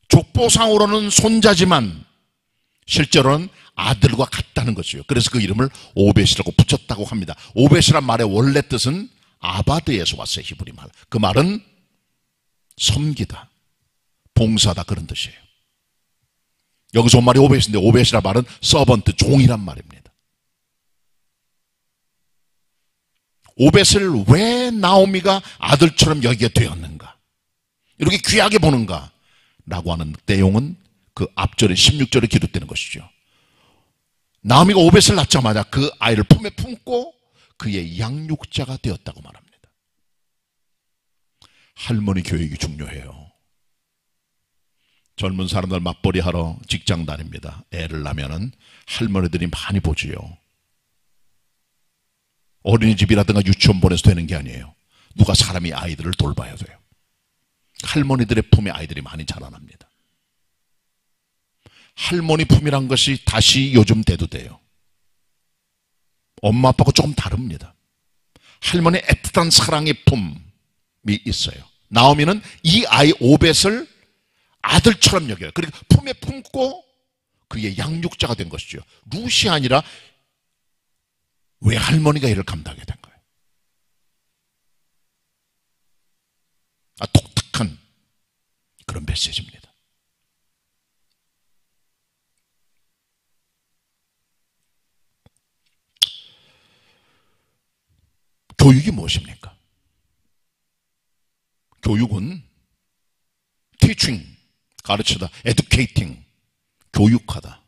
족보상으로는 손자지만 실제로는 아들과 같다는 것이요. 그래서 그 이름을 오벳이라고 붙였다고 합니다. 오벳이란 말의 원래 뜻은 아바드에서 왔어요. 히브리 말. 그 말은 섬기다, 봉사다, 그런 뜻이에요. 여기서 온 말이 오벳인데 오벳이란 말은 서번트, 종이란 말입니다. 오벳을 왜 나오미가 아들처럼 여기게 되었는가, 이렇게 귀하게 보는가 라고 하는 내용은 그 앞절에 16절에 기록되는 것이죠. 나오미가 오벳을 낳자마자 그 아이를 품에 품고 그의 양육자가 되었다고 말합니다. 할머니 교육이 중요해요. 젊은 사람들 맞벌이 하러 직장 다닙니다. 애를 낳으면은 할머니들이 많이 보지요. 어린이집이라든가 유치원 보내서 되는 게 아니에요. 누가 사람이 아이들을 돌봐야 돼요. 할머니들의 품에 아이들이 많이 자라납니다. 할머니 품이란 것이 다시 요즘 돼도 돼요. 엄마 아빠하고 조금 다릅니다. 할머니의 애틋한 사랑의 품이 있어요. 나오미는 이 아이 오벳을 아들처럼 여겨요. 그러니까 품에 품고 그의 양육자가 된 것이죠. 룻이 아니라 왜 할머니가 이를 감당하게 된 거예요. 독특한 그런 메시지입니다. 교육이 무엇입니까? 교육은 teaching, 가르치다, educating, 교육하다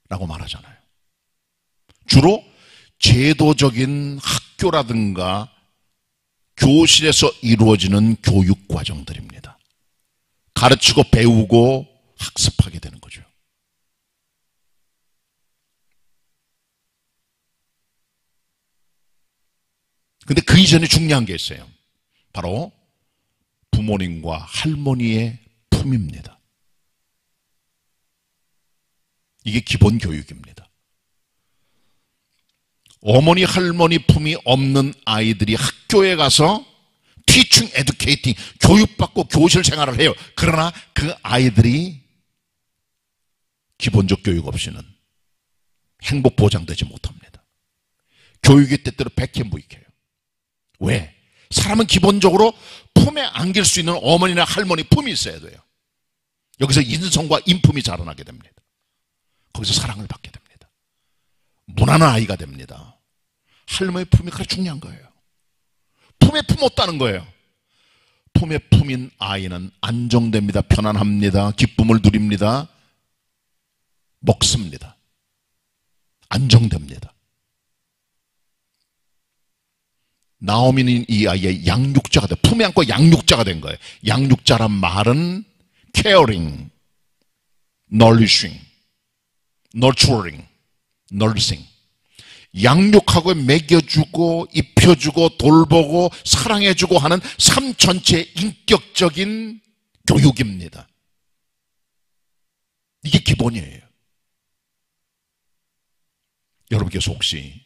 라고 말하잖아요. 주로 제도적인 학교라든가 교실에서 이루어지는 교육 과정들입니다. 가르치고 배우고 학습하게 되는 거죠. 근데 그 이전에 중요한 게 있어요. 바로 부모님과 할머니의 품입니다. 이게 기본 교육입니다. 어머니 할머니 품이 없는 아이들이 학교에 가서 teaching, educating, 교육받고 교실 생활을 해요. 그러나 그 아이들이 기본적 교육 없이는 행복 보장되지 못합니다. 교육이 때때로 백현무익해요. 왜? 사람은 기본적으로 품에 안길 수 있는 어머니나 할머니 품이 있어야 돼요. 여기서 인성과 인품이 자라나게 됩니다. 거기서 사랑을 받게 됩니다. 무난한 아이가 됩니다. 할머니 품이 가장 중요한 거예요. 품에 품었다는 거예요. 품에 품인 아이는 안정됩니다. 편안합니다. 기쁨을 누립니다. 먹습니다. 안정됩니다. 나오미는 이 아이의 양육자가 돼. 품에 안고 양육자가 된 거예요. 양육자란 말은 caring, nourishing, nurturing, nursing. 양육하고 먹여주고 입혀주고 돌보고 사랑해주고 하는 삶 전체의 인격적인 교육입니다. 이게 기본이에요. 여러분께서 혹시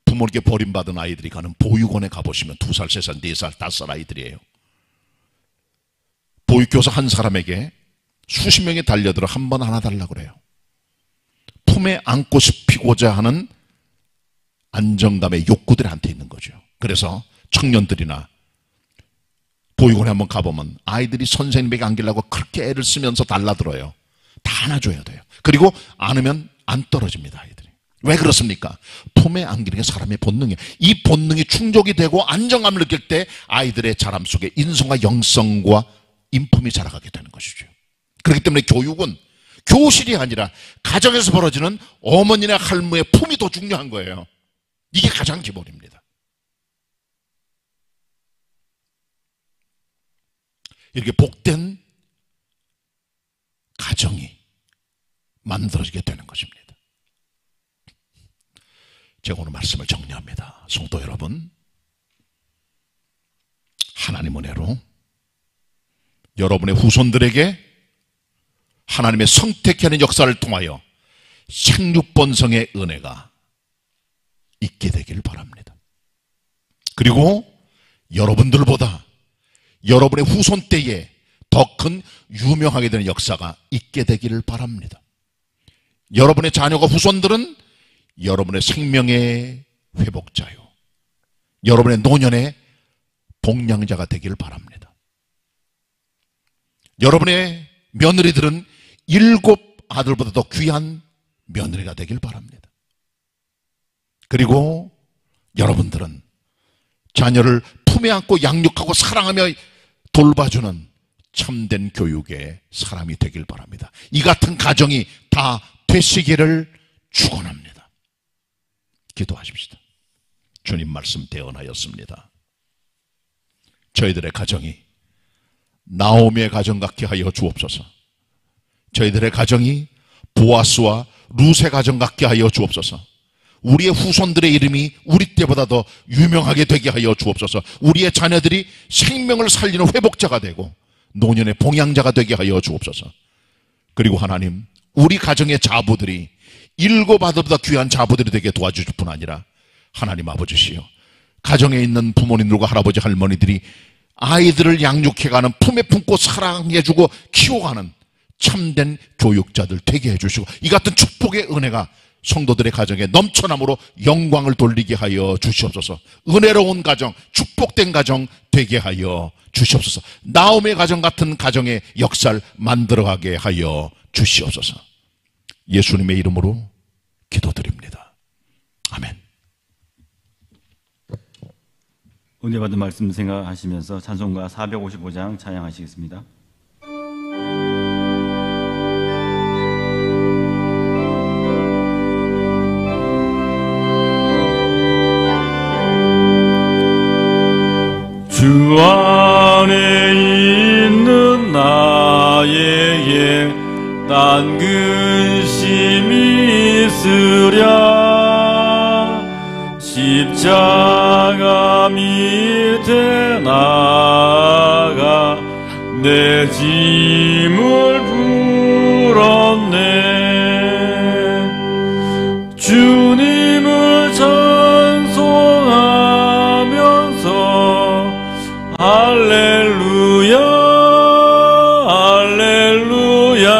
부모님께 버림받은 아이들이 가는 보육원에 가보시면 2살, 3살, 4살, 5살 아이들이에요. 보육교사 한 사람에게 수십 명이 달려들어 한 번 하나 달라고 그래요. 품에 안고 싶이고자 하는 안정감의 욕구들이 한테 있는 거죠. 그래서 청년들이나 보육원에 한번 가보면 아이들이 선생님에게 안기려고 그렇게 애를 쓰면서 달라들어요. 다 안아줘야 돼요. 그리고 안으면 안 떨어집니다, 아이들이. 왜 그렇습니까? 품에 안기는 게 사람의 본능이에요. 이 본능이 충족이 되고 안정감을 느낄 때 아이들의 자람 속에 인성과 영성과 인품이 자라가게 되는 것이죠. 그렇기 때문에 교육은 교실이 아니라 가정에서 벌어지는 어머니나 할머니의 품이 더 중요한 거예요. 이게 가장 기본입니다. 이렇게 복된 가정이 만들어지게 되는 것입니다. 제가 오늘 말씀을 정리합니다. 성도 여러분, 하나님 은혜로 여러분의 후손들에게 하나님의 선택해 하는 역사를 통하여 생육번성의 은혜가 있게 되길 바랍니다. 그리고 여러분들보다 여러분의 후손 때에 더 큰 유명하게 되는 역사가 있게 되기를 바랍니다. 여러분의 자녀가 후손들은 여러분의 생명의 회복자요, 여러분의 노년의 복량자가 되기를 바랍니다. 여러분의 며느리들은 7 아들보다 더 귀한 며느리가 되길 바랍니다. 그리고 여러분들은 자녀를 품에 안고 양육하고 사랑하며 돌봐주는 참된 교육의 사람이 되길 바랍니다. 이 같은 가정이 다 되시기를 축원합니다. 기도하십시다. 주님 말씀 대언하였습니다. 저희들의 가정이 나오미의 가정 같게 하여 주옵소서. 저희들의 가정이 보아스와 룻의 가정 같게 하여 주옵소서. 우리의 후손들의 이름이 우리 때보다 더 유명하게 되게 하여 주옵소서. 우리의 자녀들이 생명을 살리는 회복자가 되고 노년의 봉양자가 되게 하여 주옵소서. 그리고 하나님, 우리 가정의 자부들이 7 아들보다 귀한 자부들이 되게 도와주실 뿐 아니라 하나님 아버지시여, 가정에 있는 부모님들과 할아버지 할머니들이 아이들을 양육해가는, 품에 품고 사랑해주고 키워가는 참된 교육자들 되게 해주시고, 이 같은 축복의 은혜가 성도들의 가정에 넘쳐남으로 영광을 돌리게 하여 주시옵소서. 은혜로운 가정, 축복된 가정 되게 하여 주시옵소서. 나오미의 가정 같은 가정의 역사를 만들어가게 하여 주시옵소서. 예수님의 이름으로 기도드립니다. 아멘. 은혜 받은 말씀 생각하시면서 찬송가 455장 찬양하시겠습니다. 주 안에 있는 나에게 딴 근심이 있으랴. 십자가 밑에 나가 내 짐을 풀었네. 주님을 찬송하면서 할렐루야 할렐루야.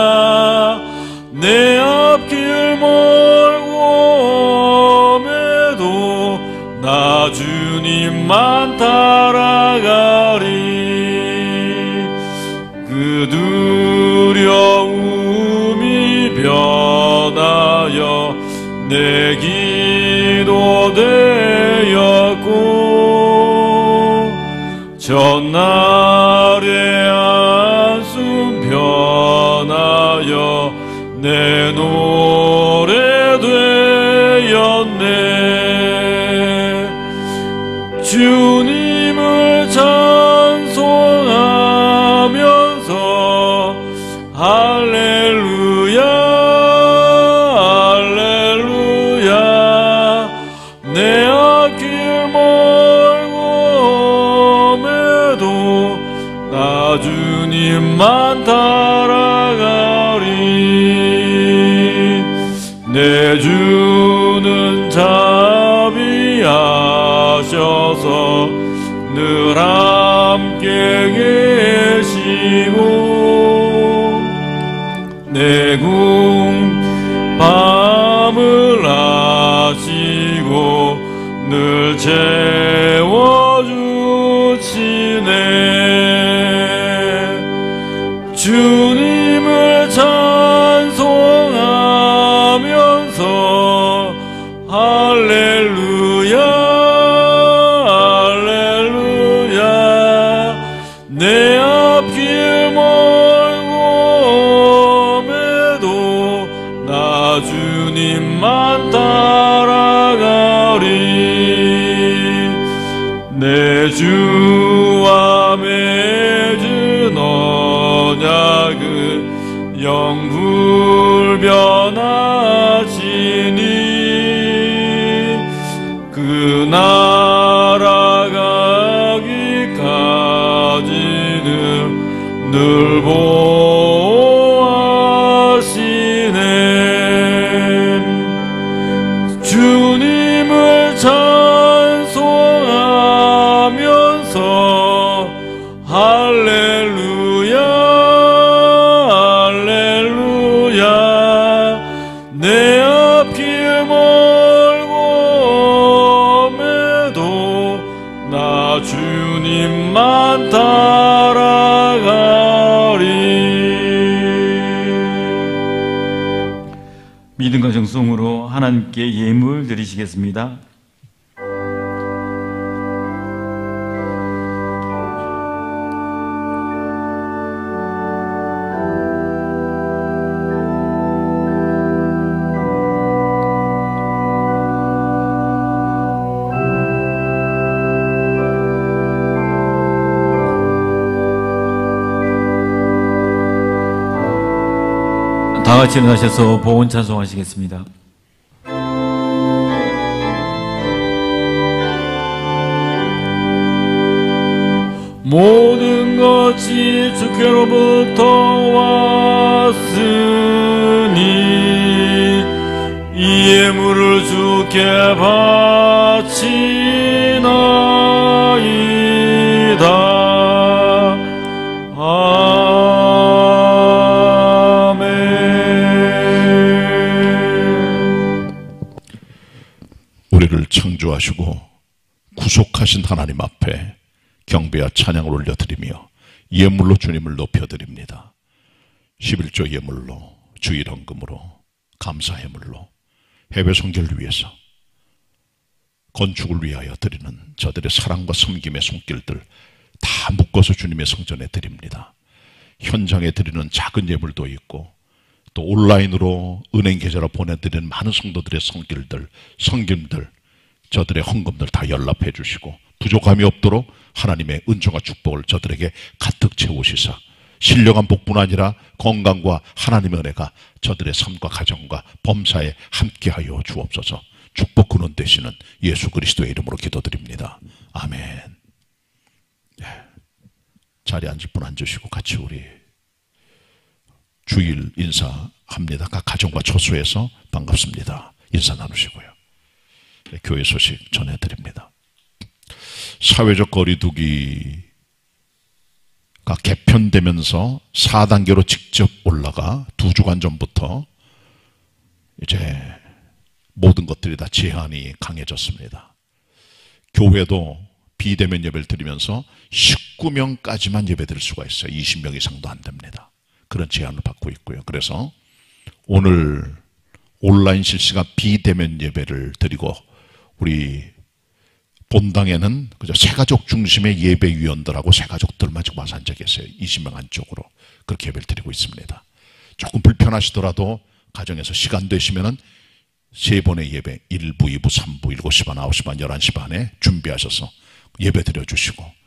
내 앞길 멀고 험해도 나 주님만 따라가리. 그 두려움이 변하여 내 기도 되었고 전날의 한숨 변하여 내 노래 되었네. 주님을 찬송하면서 할렐루야 할렐루야. 내 앞길 멀고 나 주님만 따라가리. 내 주는 자비하셔서 늘 함께 계시고 내 궁 밤을 아시고 늘 채워주시네. 주님을 찬송하면서 할렐루야 할렐루야. 내 앞길 멀고매도 나 주님만 따라가리. 내 주와 맺은 언약은 영불변하시니 그 나라 가기까지는 늘 보호하시네. 주님을 찬송하면서 할렐루야 할렐루야. 내 앞길 멀고매도 나 주님만 따라가리. 믿음과 정성으로 하나님께 예물 드리시겠습니다. 다 같이 일어나셔서 복원 찬송하시겠습니다. 모든 것이 주께로부터 왔으니 이 예물을 주께 바치나이다. 우리를 창조하시고 구속하신 하나님 앞에 경배와 찬양을 올려드리며 예물로 주님을 높여드립니다. 11조 예물로, 주일헌금으로, 감사 예물로, 해외 선교를 위해서, 건축을 위하여 드리는 저들의 사랑과 섬김의 손길들 다 묶어서 주님의 성전에 드립니다. 현장에 드리는 작은 예물도 있고 또 온라인으로 은행 계좌로 보내드리는 많은 성도들의 손길들, 섬김들, 저들의 헌금들 다 연락해 주시고 부족함이 없도록 하나님의 은총과 축복을 저들에게 가득 채우시사 신령한 복뿐 아니라 건강과 하나님의 은혜가 저들의 삶과 가정과 범사에 함께하여 주옵소서. 축복 근원 되시는 예수 그리스도의 이름으로 기도드립니다. 아멘. 네. 자리에 앉을 분 앉으시고 같이 우리 주일 인사합니다. 각 가정과 처소에서 반갑습니다. 인사 나누시고요. 네, 교회 소식 전해드립니다. 사회적 거리두기가 개편되면서 4단계로 직접 올라가 2주간 전부터 이제 모든 것들이 다 제한이 강해졌습니다. 교회도 비대면 예배를 드리면서 19명까지만 예배 드릴 수가 있어요. 20명 이상도 안 됩니다. 그런 제한을 받고 있고요. 그래서 오늘 온라인 실시간 비대면 예배를 드리고 우리 본당에는 그저 새가족 중심의 예배위원들하고 새가족들만 지금 와서 앉아 계세요. 20명 안쪽으로. 그렇게 예배를 드리고 있습니다. 조금 불편하시더라도 가정에서 시간 되시면은 3번의 예배 1부, 2부, 3부, 7시 반, 9시 반, 11시 반에 준비하셔서 예배 드려주시고,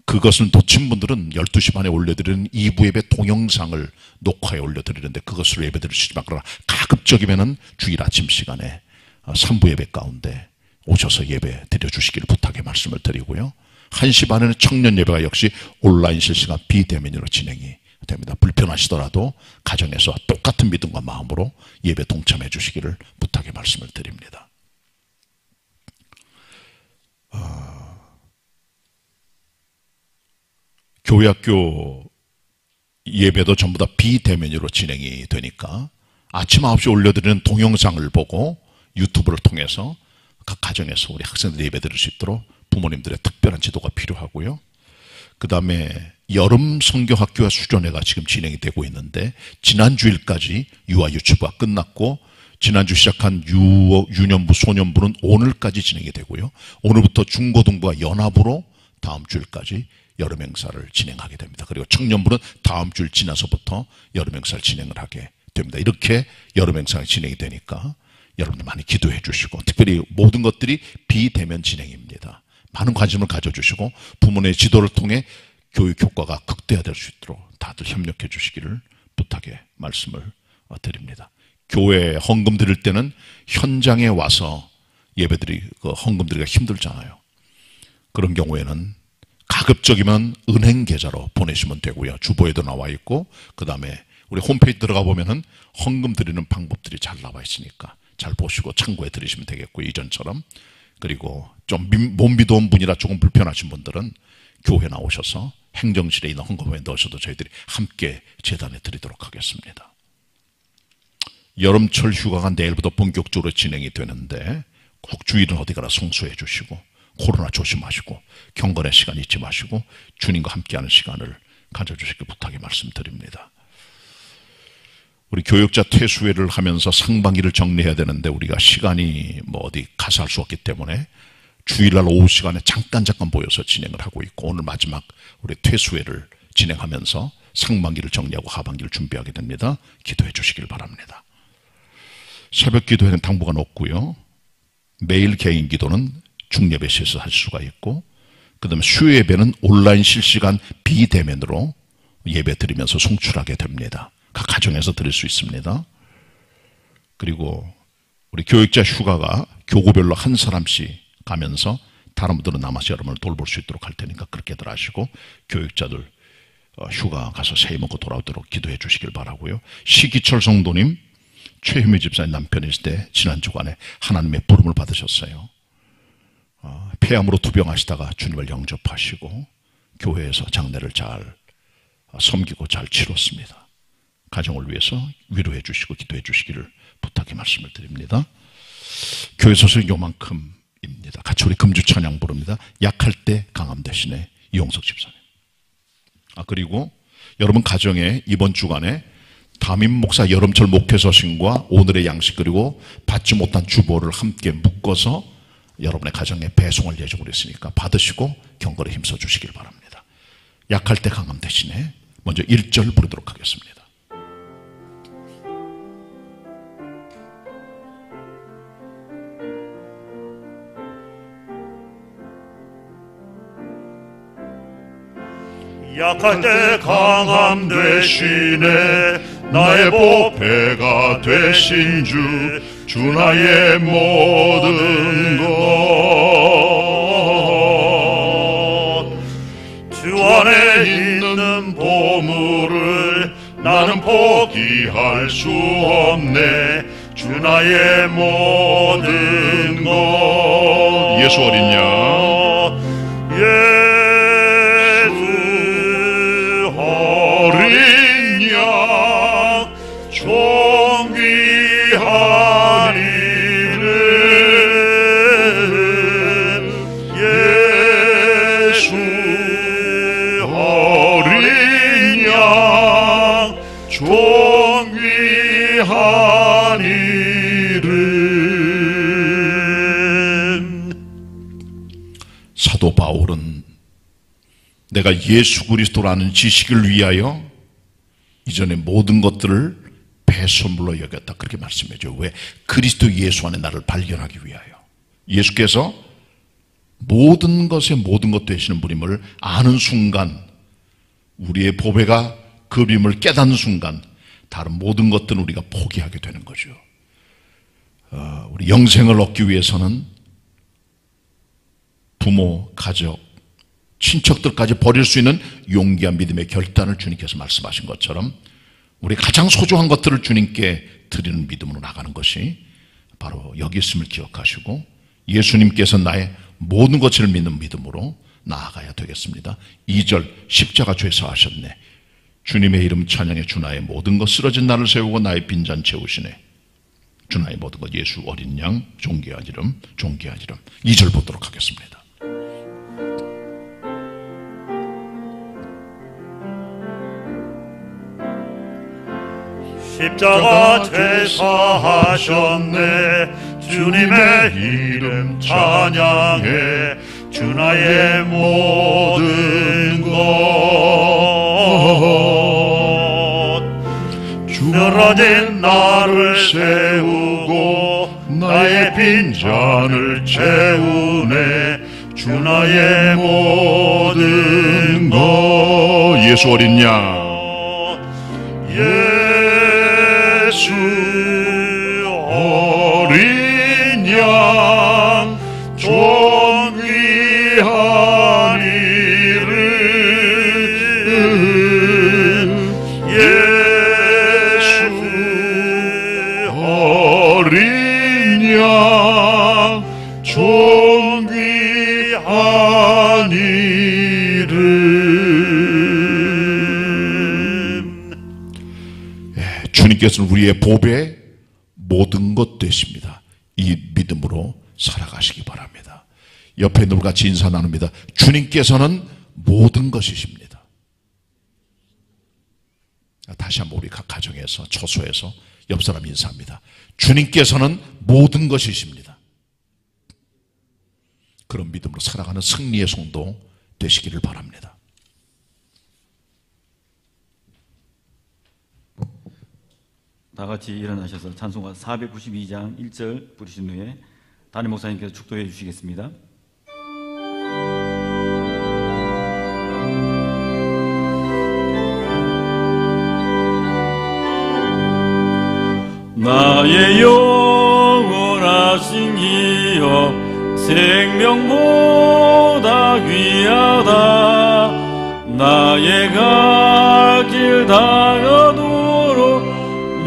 그것을 놓친 분들은 12시 반에 올려드리는 2부 예배 동영상을 녹화해 올려드리는데 그것을 예배 드리시지만, 그러나 가급적이면은 주일 아침 시간에 3부 예배 가운데 오셔서 예배 드려주시기를 부탁의 말씀을 드리고요. 1시 반에는 청년 예배가 역시 온라인 실시간 비대면으로 진행이 됩니다. 불편하시더라도 가정에서 똑같은 믿음과 마음으로 예배 동참해 주시기를 부탁의 말씀을 드립니다. 교회 학교 예배도 전부 다 비대면으로 진행이 되니까 아침 9시 올려드리는 동영상을 보고 유튜브를 통해서 각 가정에서 우리 학생들이 예배 드릴 수 있도록 부모님들의 특별한 지도가 필요하고요. 그 다음에 여름 성경학교와 수련회가 지금 진행이 되고 있는데, 지난 주일까지 유아 유치부가 끝났고 지난주 시작한 유년부 소년부는 오늘까지 진행이 되고요. 오늘부터 중고등부가 연합으로 다음 주일까지 여름 행사를 진행하게 됩니다. 그리고 청년부는 다음 주일 지나서부터 여름 행사를 진행을 하게 됩니다. 이렇게 여름 행사가 진행이 되니까 여러분들 많이 기도해 주시고, 특별히 모든 것들이 비대면 진행입니다. 많은 관심을 가져주시고 부모님의 지도를 통해 교육 효과가 극대화될 수 있도록 다들 협력해 주시기를 부탁의 말씀을 드립니다. 교회 헌금 드릴 때는 현장에 와서 헌금 드리기가 힘들잖아요. 그런 경우에는 가급적이면 은행 계좌로 보내시면 되고요. 주보에도 나와 있고, 그 다음에 우리 홈페이지 들어가 보면은 헌금 드리는 방법들이 잘 나와 있으니까 잘 보시고 참고해 드리시면 되겠고요. 이전처럼. 그리고 좀 못 믿어온 분이라 조금 불편하신 분들은 교회 나오셔서 행정실에 있는 헌금에 넣으셔도 저희들이 함께 재단에 드리도록 하겠습니다. 여름철 휴가가 내일부터 본격적으로 진행이 되는데 꼭 주일은 어디 가나 성수해 주시고, 코로나 조심하시고, 경건의 시간 잊지 마시고 주님과 함께하는 시간을 가져주시길 부탁의 말씀드립니다. 우리 교육자 퇴수회를 하면서 상반기를 정리해야 되는데 우리가 시간이 어디 가서 할 수 없기 때문에 주일날 오후 시간에 잠깐 모여서 진행을 하고 있고, 오늘 마지막 우리 퇴수회를 진행하면서 상반기를 정리하고 하반기를 준비하게 됩니다. 기도해 주시길 바랍니다. 새벽 기도회는 당부가 높고요. 매일 개인 기도는 중예배실에서 할 수가 있고, 그 다음에 수요예배는 온라인 실시간 비대면으로 예배 드리면서 송출하게 됩니다. 각 가정에서 드릴 수 있습니다. 그리고 우리 교육자 휴가가 교구별로 한 사람씩 가면서 다른 분들은 남아서 여러분을 돌볼 수 있도록 할 테니까 그렇게들 하시고, 교육자들 휴가 가서 새해 먹고 돌아오도록 기도해 주시길 바라고요. 시기철 성도님, 최희미 집사님 남편이실 때 지난 주간에 하나님의 부름을 받으셨어요. 폐암으로 투병하시다가 주님을 영접하시고 교회에서 장례를 잘 섬기고 잘 치렀습니다. 가정을 위해서 위로해 주시고 기도해 주시기를 부탁의 말씀을 드립니다. 교회 소속이 요만큼입니다. 같이 우리 금주 찬양 부릅니다. 약할 때 강함 대신에 이용석 집사님. 그리고 여러분 가정에 이번 주간에 담임 목사 여름철 목회 서신과 오늘의 양식 그리고 받지 못한 주보를 함께 묶어서 여러분의 가정에 배송할 예정으로 있으니까 받으시고 경건에 힘써 주시길 바랍니다. 약할 때 강함 대신에 먼저 1절 부르도록 하겠습니다. 약할 때 강함 되시네 나의 보배가 되신 주 나의 모든 것 주 안에 있는 보물을 나는 포기할 수 없네 주 나의 모든 것 예수 어린 양 존귀한 이름 예수 어린 양 존귀한 이름 내가 예수 그리스도라는 지식을 위하여 이전의 모든 것들을 배선물로 여겼다. 그렇게 말씀해줘. 왜? 그리스도 예수 안에 나를 발견하기 위하여. 예수께서 모든 것의 모든 것 되시는 분임을 아는 순간, 우리의 보배가 그림을 깨닫는 순간 다른 모든 것들은 우리가 포기하게 되는 거죠. 우리 영생을 얻기 위해서는 부모, 가족, 친척들까지 버릴 수 있는 용기한 믿음의 결단을 주님께서 말씀하신 것처럼 우리 가장 소중한 것들을 주님께 드리는 믿음으로 나가는 것이 바로 여기 있음을 기억하시고 예수님께서 나의 모든 것을 믿는 믿음으로 나아가야 되겠습니다. 2절 십자가 죄사 하셨네. 주님의 이름 찬양해. 주 나의 모든 것 쓰러진 나를 세우고 나의 빈잔 채우시네. 주 나의 모든 것 예수 어린 양 존귀하지름 존귀하지름. 2절 보도록 하겠습니다. 십자가 제사하셨네. 주님의 이름 찬양해. 주 나의 모든 것 쓰러진 나를 세우고 나의 빈잔을 채우네. 주 나의 모든 것 예수 어린 양 예수 어린 양 존귀한 이름 예수 어린 양 존귀한 이름. 주님께서는 우리의 보배의 모든 것 되십니다. 이 믿음으로 살아가시기 바랍니다. 옆에 누구 같이 인사 나눕니다. 주님께서는 모든 것이십니다. 다시 한번 우리 각 가정에서 처소에서 옆 사람 인사합니다. 주님께서는 모든 것이십니다. 그런 믿음으로 살아가는 승리의 성도 되시기를 바랍니다. 다 같이 일어나셔서 찬송가 492장 1절 부르신 후에 담임 목사님께서 축도해 주시겠습니다. 나의 영원하신 이여 생명보다 귀하다. 나의 갈 길 다가도록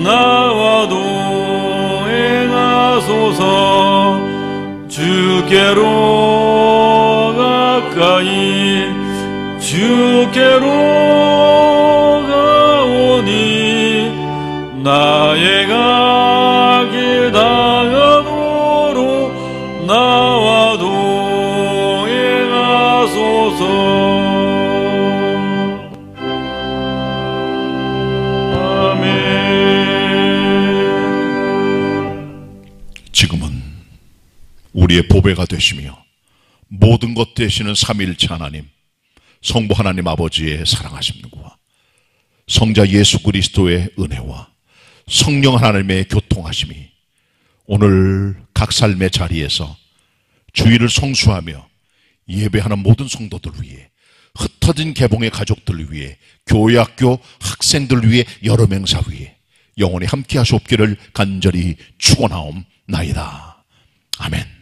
나와도 행하소서. 주께로 가까이 주께로 가오니 나의 갈 길 다가도록 나와도 행하소서. 지금은 우리의 보배가 되시며 모든 것 되시는 삼위일체 하나님, 성부 하나님 아버지의 사랑하심과 성자 예수 그리스도의 은혜와 성령 하나님의 교통하심이 오늘 각 삶의 자리에서 주일을 성수하며 예배하는 모든 성도들 위해, 흩어진 개봉의 가족들 위해, 교회 학교 학생들 위해, 여러 명사 위해 영원히 함께 하시옵기를 간절히 축원하옵나이다. 아멘.